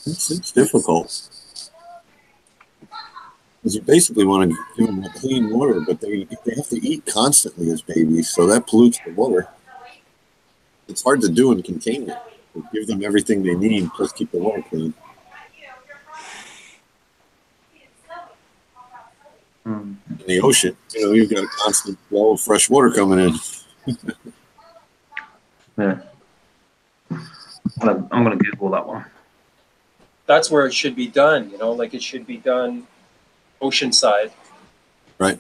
It's difficult. Because you basically want to give them a clean water, but they have to eat constantly as babies, so that pollutes the water. It's hard to do in containment. Give them everything they need, plus keep the water clean. In the ocean, you've got a constant flow of fresh water coming in. Yeah. I'm going to Google that one. That's where it should be done, like it should be done oceanside. Right.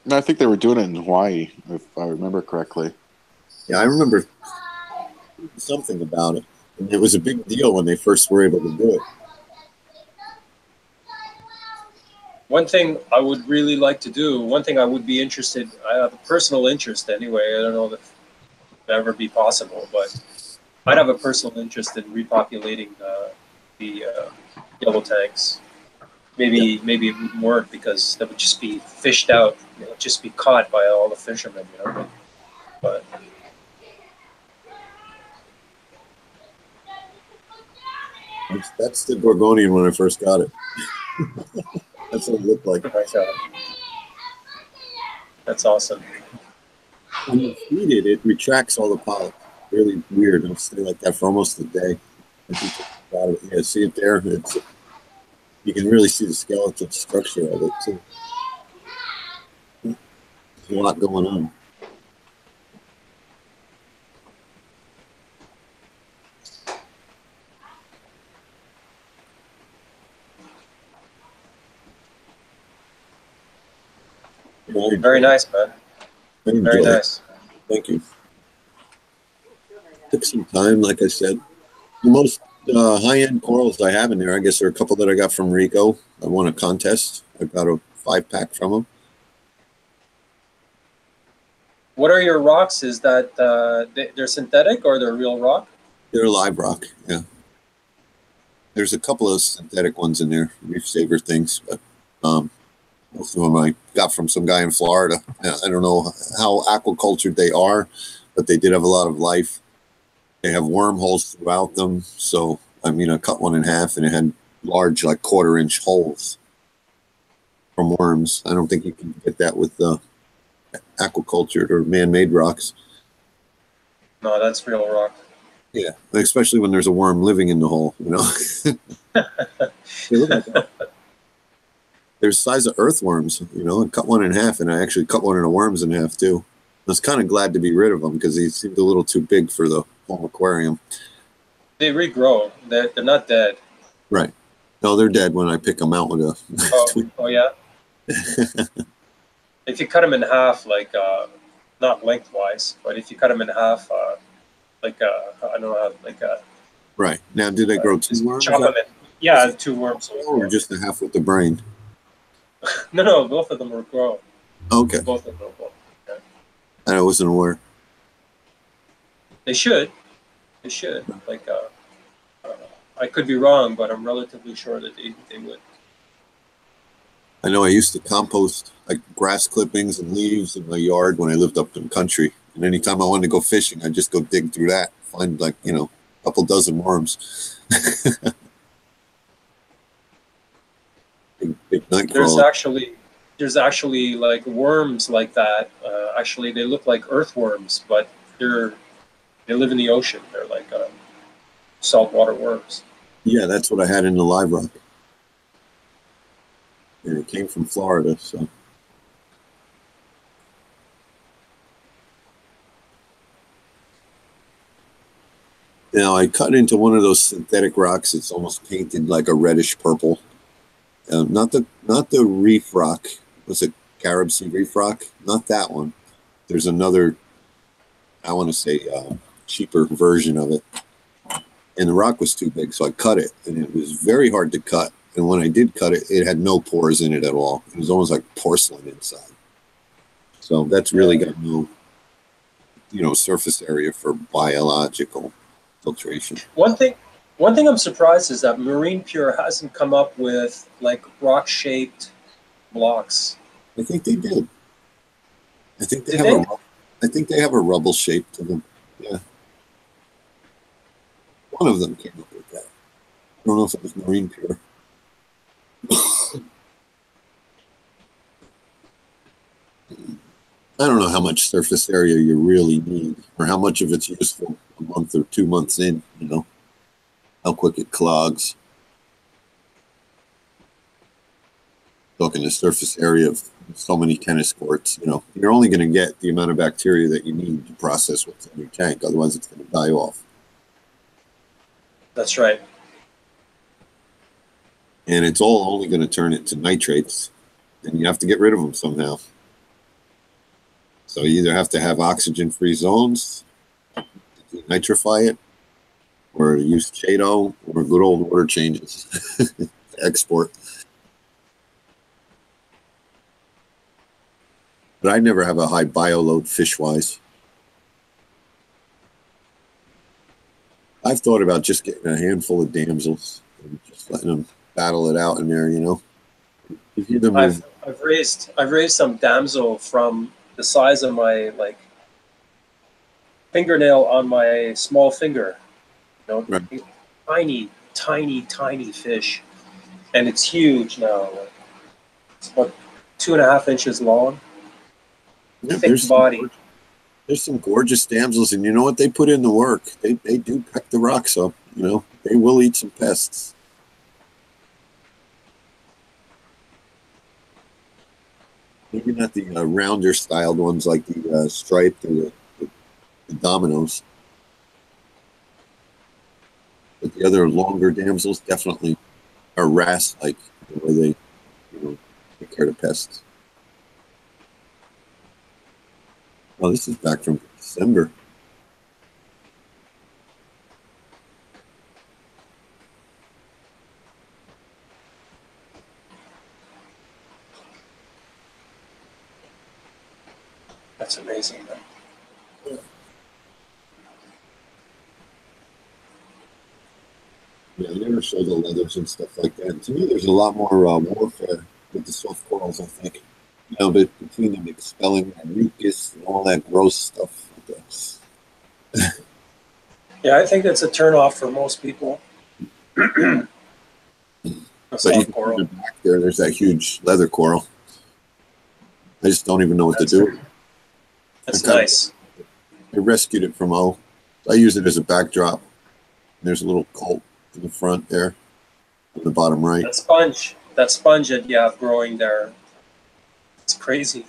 No, I think they were doing it in Hawaii, if I remember correctly. Yeah, I remember something about it. And it was a big deal when they first were able to do it. One thing I would really like to do, one thing I would be interested, I have a personal interest anyway, I don't know if it would ever be possible, but I'd have a personal interest in repopulating the yellow tanks. Maybe it wouldn't work because that would just be fished out, just be caught by all the fishermen, But That's the Gorgonian when I first got it. That's what it looked like. That's awesome. When you feed it, it retracts all the polyps. Really weird. It'll stay like that for almost a day. Yeah, see it there? You can really see the skeletal structure of it, too. There's a lot going on. Very nice, man. Very nice. Thank you. Took some time, like I said. The most high-end corals I have in there, I guess, are a couple that I got from Rico. I won a contest. I got a 5-pack from them. What are your rocks? Is that they're synthetic or they're real rock? They're live rock, yeah. There's a couple of synthetic ones in there, Reef Saver things, but most of them I got from some guy in Florida. I don't know how aquacultured they are, but they did have a lot of life. They have wormholes throughout them. So, I cut one in half and it had large, like 1/4-inch holes from worms. I don't think you can get that with aquacultured or man-made rocks. No, that's real rock. Yeah, especially when there's a worm living in the hole, They look like that. They're the size of earthworms, and cut one in half, and I actually cut one of the worms in half too. I was kind of glad to be rid of them because he seemed a little too big for the home aquarium. They regrow. They're not dead. Right. No, they're dead when I pick them out with a. Oh yeah. If you cut them in half, like not lengthwise, but if you cut them in half, I don't know how, Right. Now, did they grow 2 worms? Chop them in. Yeah, 2 worms. Or just a half with the brain? No, both of them will grow. Okay. Both of them will. Yeah. I wasn't aware. They should. I could be wrong, but I'm relatively sure that they would. I know I used to compost like grass clippings and leaves in my yard when I lived up in the country. And anytime I wanted to go fishing, I'd just go dig through that, find a couple dozen worms. big night crawler. There's actually like worms like that. Actually, they look like earthworms, but they live in the ocean. They're like saltwater worms. Yeah, that's what I had in the live rock. And it came from Florida, so. Now I cut into one of those synthetic rocks. It's almost painted like a reddish purple. Not the reef rock. Was it Carib Sea reef rock? Not that one. There's another, I want to say, cheaper version of it. And the rock was too big, so I cut it. And it was very hard to cut. And when I did cut it, it had no pores in it at all. It was almost like porcelain inside. So that's really got no, surface area for biological filtration. One thing I'm surprised is that Marine Pure hasn't come up with like rock-shaped blocks. I think they did. I think they Did have they? I think they have a rubble shape to them. Yeah. One of them came up with that. I don't know if it was Marine Pure. I don't know how much surface area you really need, or how much of it's useful a month or 2 months in, you know, how quick it clogs. Talking the surface area of so many tennis courts, you know, you're only going to get the amount of bacteria that you need to process what's in your tank. Otherwise, it's going to die off. That's right. And it's all only going to turn it to nitrates, and you have to get rid of them somehow. So you either have to have oxygen-free zones to nitrify it, or use Chato, or good old water changes to export. But I never have a high bioload fish-wise. I've thought about just getting a handful of damsels and just letting them battle it out in there, you know. If you I've raised some damsel from the size of my like fingernail on my small finger. You know, right. tiny fish, and it's huge now. It's about 2.5 inches long. Yeah, Thick body. There's some gorgeous damsels, and you know what? They put in the work. They do peck the rocks up. You know, they will eat some pests. Maybe not the rounder styled ones like the striped or the dominoes, but the other longer damsels definitely are wrasse-like, the way they, you know, take care of pests. Oh, this is back from December. That's amazing, man. Yeah, I never show the leathers and stuff like that. To me, there's a lot more warfare with the soft corals, I think. You know, but between them expelling mucus and all that gross stuff. Yeah, I think that's a turnoff for most people. A But soft coral. back there's that huge leather coral. I just don't even know what to do. That's nice. I rescued it from O. I use it as a backdrop. There's a little colt in the front there, in the bottom right. That sponge that you have growing there, it's crazy.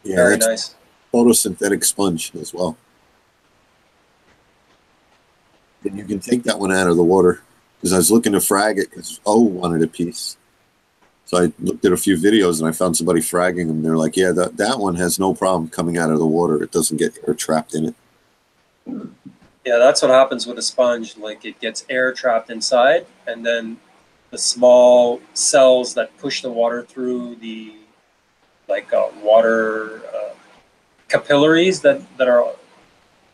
Yeah, very nice. Photosynthetic sponge as well. And you can take that one out of the water, because I was looking to frag it because O wanted a piece. So I looked at a few videos and I found somebody fragging them. They're like, yeah, that one has no problem coming out of the water. It doesn't get air trapped in it. Yeah, that's what happens with a sponge. Like, it gets air trapped inside, and then the small cells that push the water through the water capillaries that are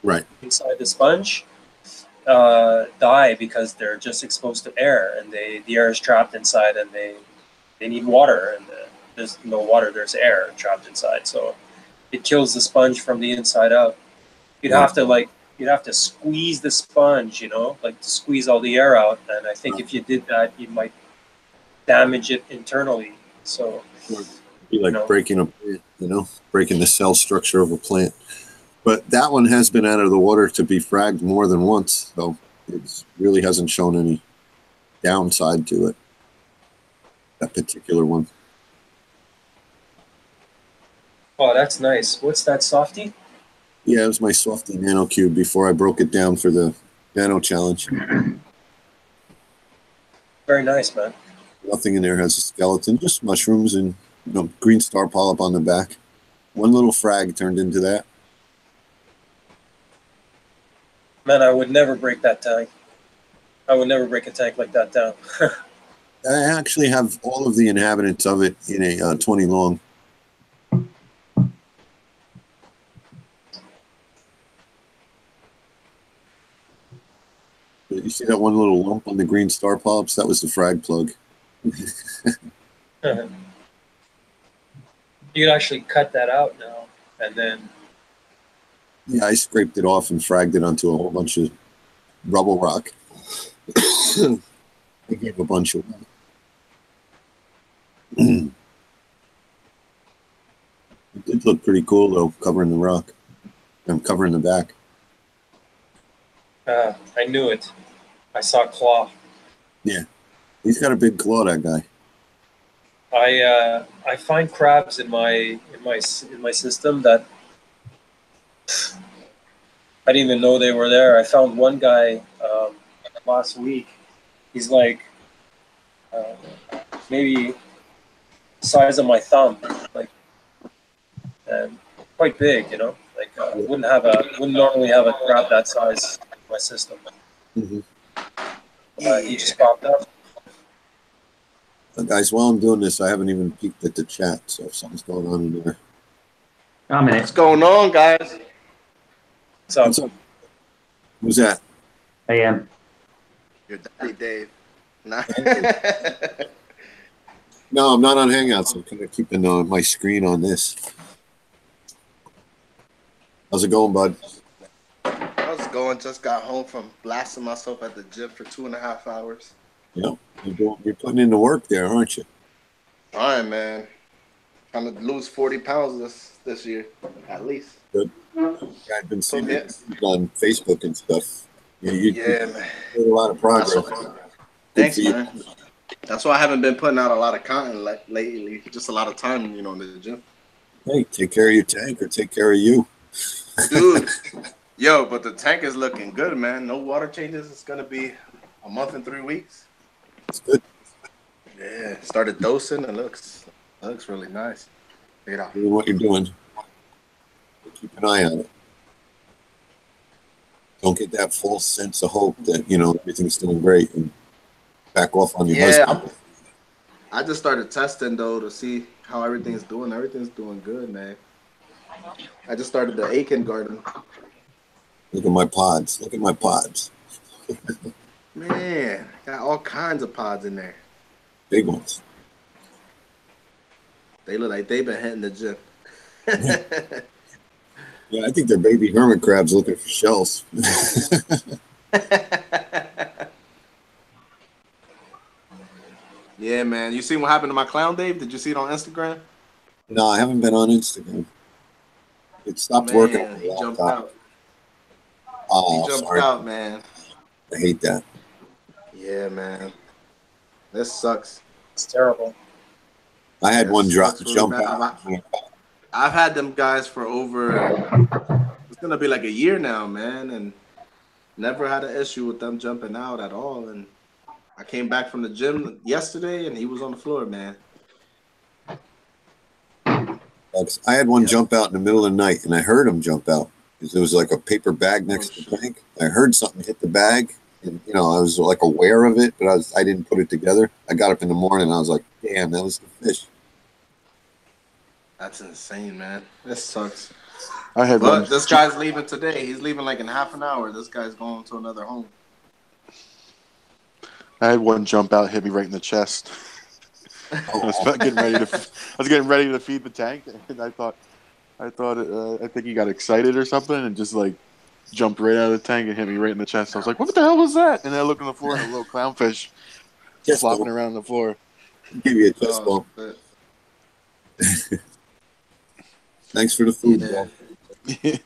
right inside the sponge die because they're just exposed to air, and the air is trapped inside, and they need water, and there's no water, there's air trapped inside, so it kills the sponge from the inside out. You'd have to squeeze the sponge, you know, like to squeeze all the air out, and I think if you did that, you might damage it internally. So it'd be like breaking a plant, you know, breaking the cell structure of a plant. But that one has been out of the water to be fragged more than once, so it really hasn't shown any downside to it. That particular one. Oh, that's nice. What's that, Softy? Yeah, it was my Softy Nano Cube before I broke it down for the Nano Challenge. Very nice, man. Nothing in there has a skeleton, just mushrooms and, you know, green star polyp on the back. One little frag turned into that. Man, I would never break that tank. I would never break a tank like that down. I actually have all of the inhabitants of it in a 20 long. You see that one little lump on the green star polyps? That was the frag plug. You could actually cut that out now. and then Yeah, I scraped it off and fragged it onto a whole bunch of rubble rock. I gave a bunch of it did look pretty cool though, covering the rock. I'm covering the back. I knew it. I saw claw. Yeah, he's got a big claw, that guy. I find crabs in my system that I didn't even know they were there. I found one guy last week. He's like maybe size of my thumb, like, and quite big. You know, like wouldn't normally have a crab that size in my system. Mm-hmm. He just popped up. Guys, while I'm doing this, I haven't even peeked at the chat, so if something's going on in there. I'm in What's it. going on, guys? So What's up? Who's that? AM. Your daddy, Dave. Nah. No, I'm not on Hangouts. I'm kind of keeping my screen on this. How's it going, bud? I was going, just got home from blasting myself at the gym for 2.5 hours. Yeah, you're putting in the work there, aren't you? Fine, man. Trying to lose 40 pounds this year, at least. Good. I've been seeing Yeah. it on Facebook and stuff. You man. made a lot of progress. Thanks, man. That's why I haven't been putting out a lot of content lately. Just a lot of time, in the gym. Hey, take care of your tank or take care of you. Dude, yo, but the tank is looking good, man. No water changes. It's going to be a month and 3 weeks. It's good. Yeah, started dosing. It looks really nice. Check it out. Doing what you're doing. Keep an eye on it. Don't get that false sense of hope that, everything's doing great and back off on your husband. I just started testing, though, to see how everything's doing. Everything's doing good, man. I just started the Aiken garden. Look at my pods. Look at my pods. Man, got all kinds of pods in there. Big ones. They look like they've been hitting the gym. Yeah, I think they're baby hermit crabs looking for shells. Yeah, man. You seen what happened to my clown, Dave? Did you see it on Instagram? No, I haven't been on Instagram. It stopped working. On He the jumped laptop. out. Oh, He jumped sorry. out, man. I hate that. Yeah, man. This sucks. it's terrible. I had one Sucks really jump bad. out. I've had them guys for over, it's going to be like a year now, man, and never had an issue with them jumping out at all. And I came back from the gym yesterday, and he was on the floor, man. I had one jump out in the middle of the night, and I heard him jump out because there was like a paper bag next to the tank. I heard something hit the bag, and I was like aware of it, but I didn't put it together. I got up in the morning, and I was like, "Damn, that was the fish." That's insane, man. This sucks. I had But one. this guy's leaving today. He's leaving like in half an hour. This guy's going to another home. I had one jump out, hit me right in the chest. I was getting ready to feed the tank, and I think he got excited or something, and just like jumped right out of the tank and hit me right in the chest. I was like, "What the hell was that?" And then I look on the floor, and a little clownfish Chest flopping bump. around the floor. Give you a chest Oh, bump. shit. Thanks for the food, Yeah. bro.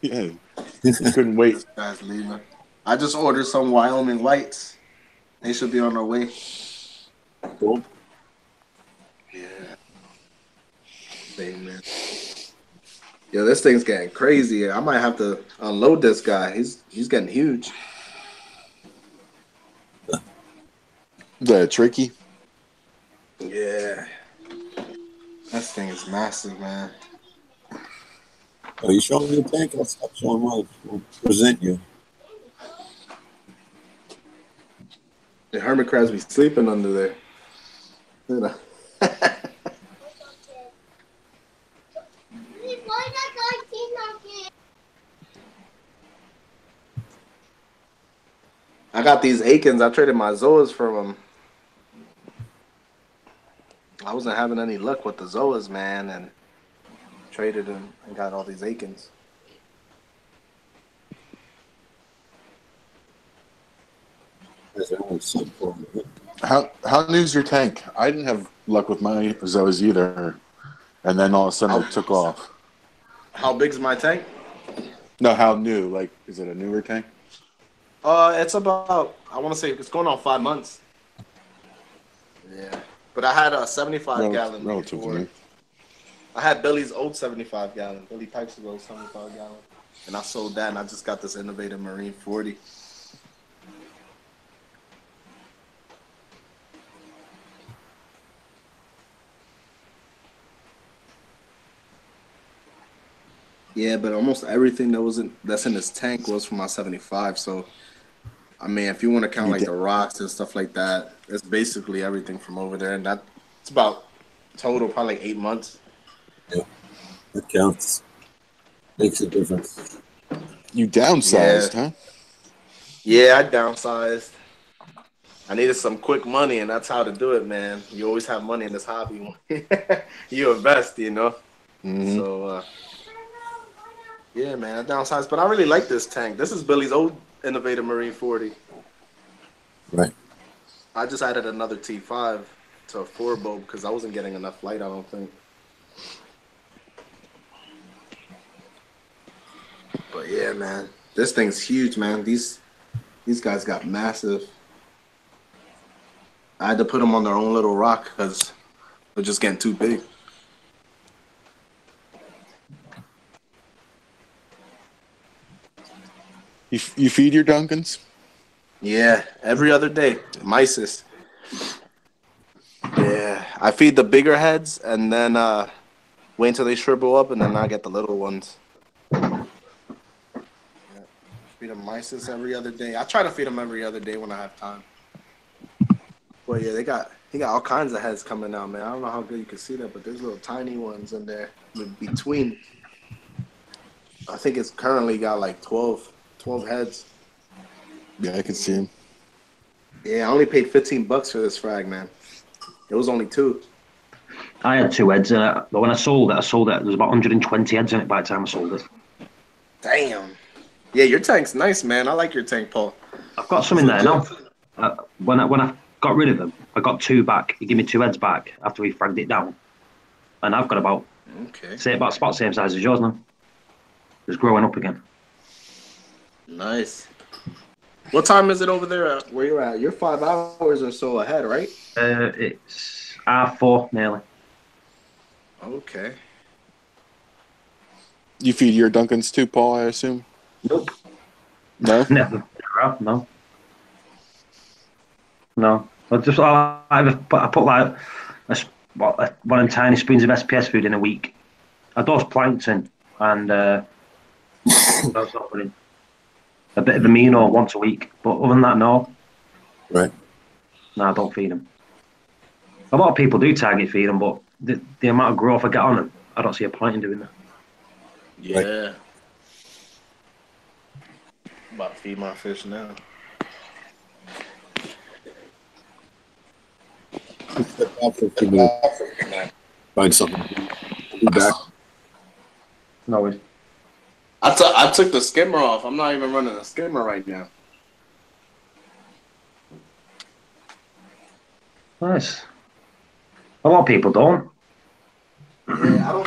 Yeah, I couldn't wait. This guy's leaving. I just ordered some Wyoming whites. They should be on their way. Cool. Yeah. Dang, man. Yo, this thing's getting crazy. I might have to unload this guy. He's getting huge. The tricky. Yeah. This thing is massive, man. Are you showing your tank? I'll stop showing mine. We'll present you. The hermit crabs be sleeping under there. I got these Aikens. I traded my Zoas for them. I wasn't having any luck with the Zoas, man, and traded him and got all these Aikens. There's only some form of it. How new's your tank? I didn't have luck with my Zoas either, and then all of a sudden it took off. How big's my tank? No, how new? Like, is it a newer tank? It's about, I want to say it's going on 5 months. Yeah, but I had a 75 gallon relative before. new. I had Billy's old 75 gallon, Billy Pipes' old 75 gallon, and I sold that, and I just got this Innovative Marine 40. Yeah, but almost everything that's in this tank was from my 75. So, I mean, if you want to count like the rocks and stuff like that, it's basically everything from over there, and it's about total probably like 8 months. Yeah, that counts. Makes a difference. You downsized, huh? Yeah, I downsized. I needed some quick money, and that's how to do it, man. You always have money in this hobby. You invest, you know. Mm-hmm. So, yeah, man, I downsized, but I really like this tank. This is Billy's old Innovative Marine 40. Right. I just added another T5 to a 4-bow because I wasn't getting enough light, I don't think. But yeah, man, this thing's huge, man. These guys got massive. I had to put them on their own little rock because they're just getting too big. You feed your Duncans? Yeah, every other day. Mysis. Yeah, I feed the bigger heads and then wait until they shrivel up and then I get the little ones. Yeah. Feed them Mysis every other day. I try to feed them every other day when I have time. Well, yeah, he got all kinds of heads coming out, man. I don't know how good you can see that, but there's little tiny ones in there between. I think it's currently got like 12 heads. Yeah, I can see him. Yeah, I only paid $15 for this frag, man. It was only 2. I had 2 heads, but when I sold it, there was about 120 heads in it by the time I sold it. Damn. Yeah, your tank's nice, man. I like your tank, Paul. I've got some in there now. When I got rid of them, I got 2 back. He gave me 2 heads back after we fragged it down, and I've got about about the same size as yours now. It's growing up again. Nice. What time is it over there where you're at? You're 5 hours or so ahead, right? It's R4 nearly. Okay. You feed your Duncans too, Paul, I assume? Nope. No? Never. No. I put like one of tiny spoons of SPS food in a week. I dose plankton and that's not really a bit of amino once a week. But other than that, no. Right. No, I don't feed them. A lot of people do target feed them, but the amount of growth I get on them, I don't see a point in doing that. Yeah. Right. About to feed my fish now. Find something. I'll be back. No worries. I took the skimmer off. I'm not even running a skimmer right now. Nice. A lot of people don't. Yeah,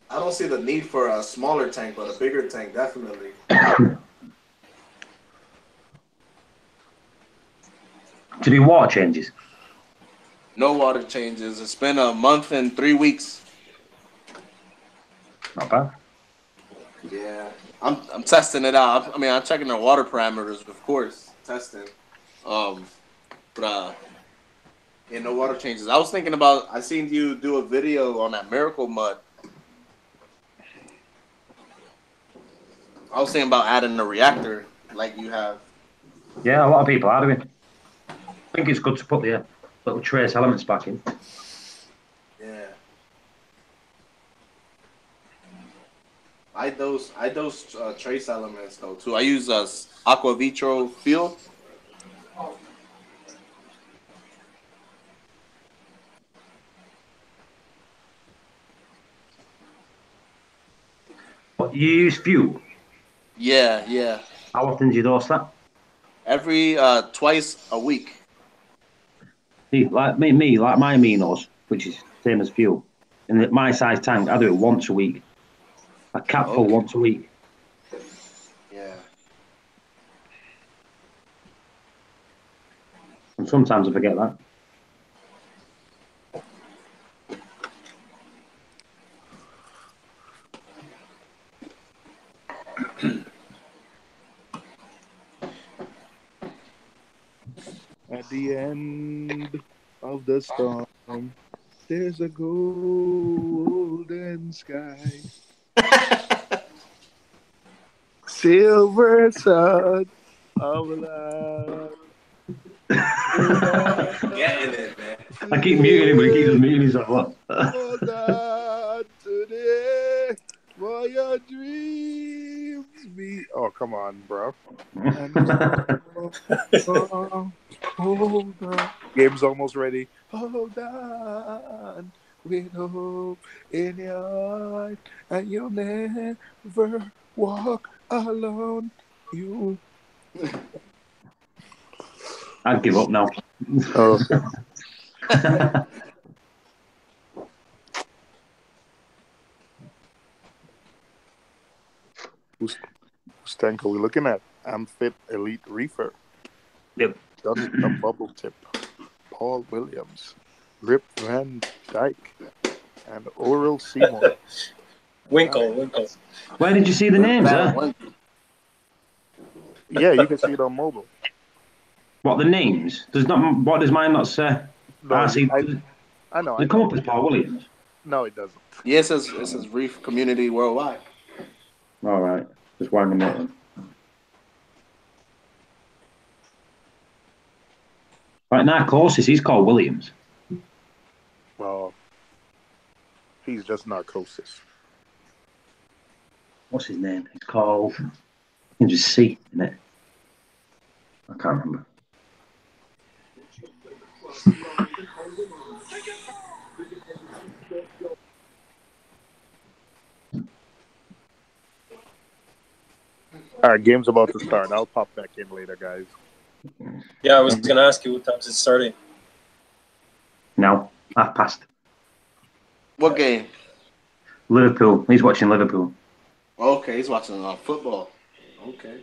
I don't see the need for a smaller tank, but a bigger tank definitely. To do water changes? No water changes. It's been a month and 3 weeks. Not bad. Yeah, I'm testing it out. I mean, I'm checking the water parameters, of course, testing. But yeah, no water changes. I was thinking about. I seen you do a video on that Miracle Mud. I was thinking about adding a reactor like you have. Yeah, a lot of people are doing. I think it's good to put the little trace elements back in. Yeah. I dose trace elements though too. I use Aqua Vitro Fuel. What, you use fuel? Yeah, yeah. How often do you dose that? Every twice a week. See, like me, like my aminos, which is same as fuel. In my size tank, I do it once a week. A capful Okay. once a week. Yeah. And sometimes I forget that. At the end of the storm, there's a golden sky. Silver sun of love. Getting it, man. I keep muting him, but he keeps muting himself. Hold on today for your dreams be. Oh, come on, bro. Hold on. Game's almost ready. Hold on with hope in your heart, and you'll never walk alone. You. I'd give up now. Oh. Whose tank are we looking at? Amphit Elite Reefer. Yep. Dustin Bubble Tip. Paul Williams. Rip Van Dyke. And Oral Seymour. Winkle. Where did you see the names, Yeah, you can see it on mobile. What, the names? What does mine not say? No, I see. I know. Does it come up as Paul Williams? No, it doesn't. Yeah, it says Reef Community Worldwide. All right. Just winding it in. Right, Narcosis, he's called Williams. Well, he's just narcosis. What's his name? He's called. You can just see in it. I can't remember. All right, game's about to start. I'll pop back in later, guys. Yeah, I was going to ask you what time is it starting. No, 1:30. What game? Liverpool. He's watching Liverpool. Okay, he's watching football. Okay.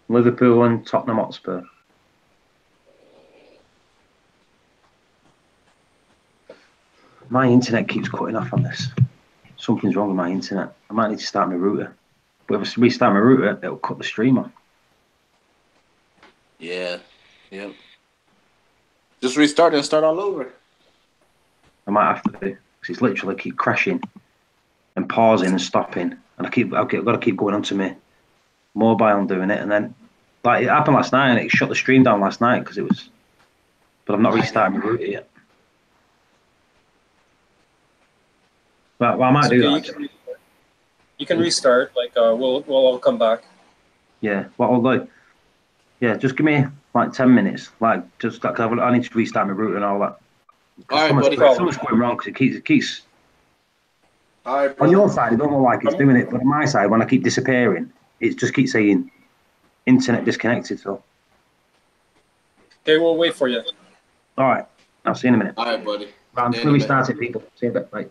Liverpool and Tottenham Hotspur. My internet keeps cutting off on this. Something's wrong with my internet. I might need to start my router. But if I restart my router, it'll cut the stream off. Yeah. Yep. Just restart and start all over. I might have to do, because it's literally keep crashing and pausing and stopping, and I've got to keep going onto my mobile and doing it, and then like it happened last night, and it shut the stream down last night because it was. But I'm not restarting my router yet. But well, I might do that. You can restart. Like we'll all come back. Yeah. What I'll do. Yeah, just give me like 10 minutes. Like just because I need to restart my router and all that. All right, buddy. Something's going wrong because it keeps. All right, on your side, it don't look like it's doing it, but on my side, when I keep disappearing, it just keeps saying internet disconnected. So. Okay, we'll wait for you. All right. I'll see you in a minute. All right, buddy. I'm going to restart it, people. See you in a bit. Bye.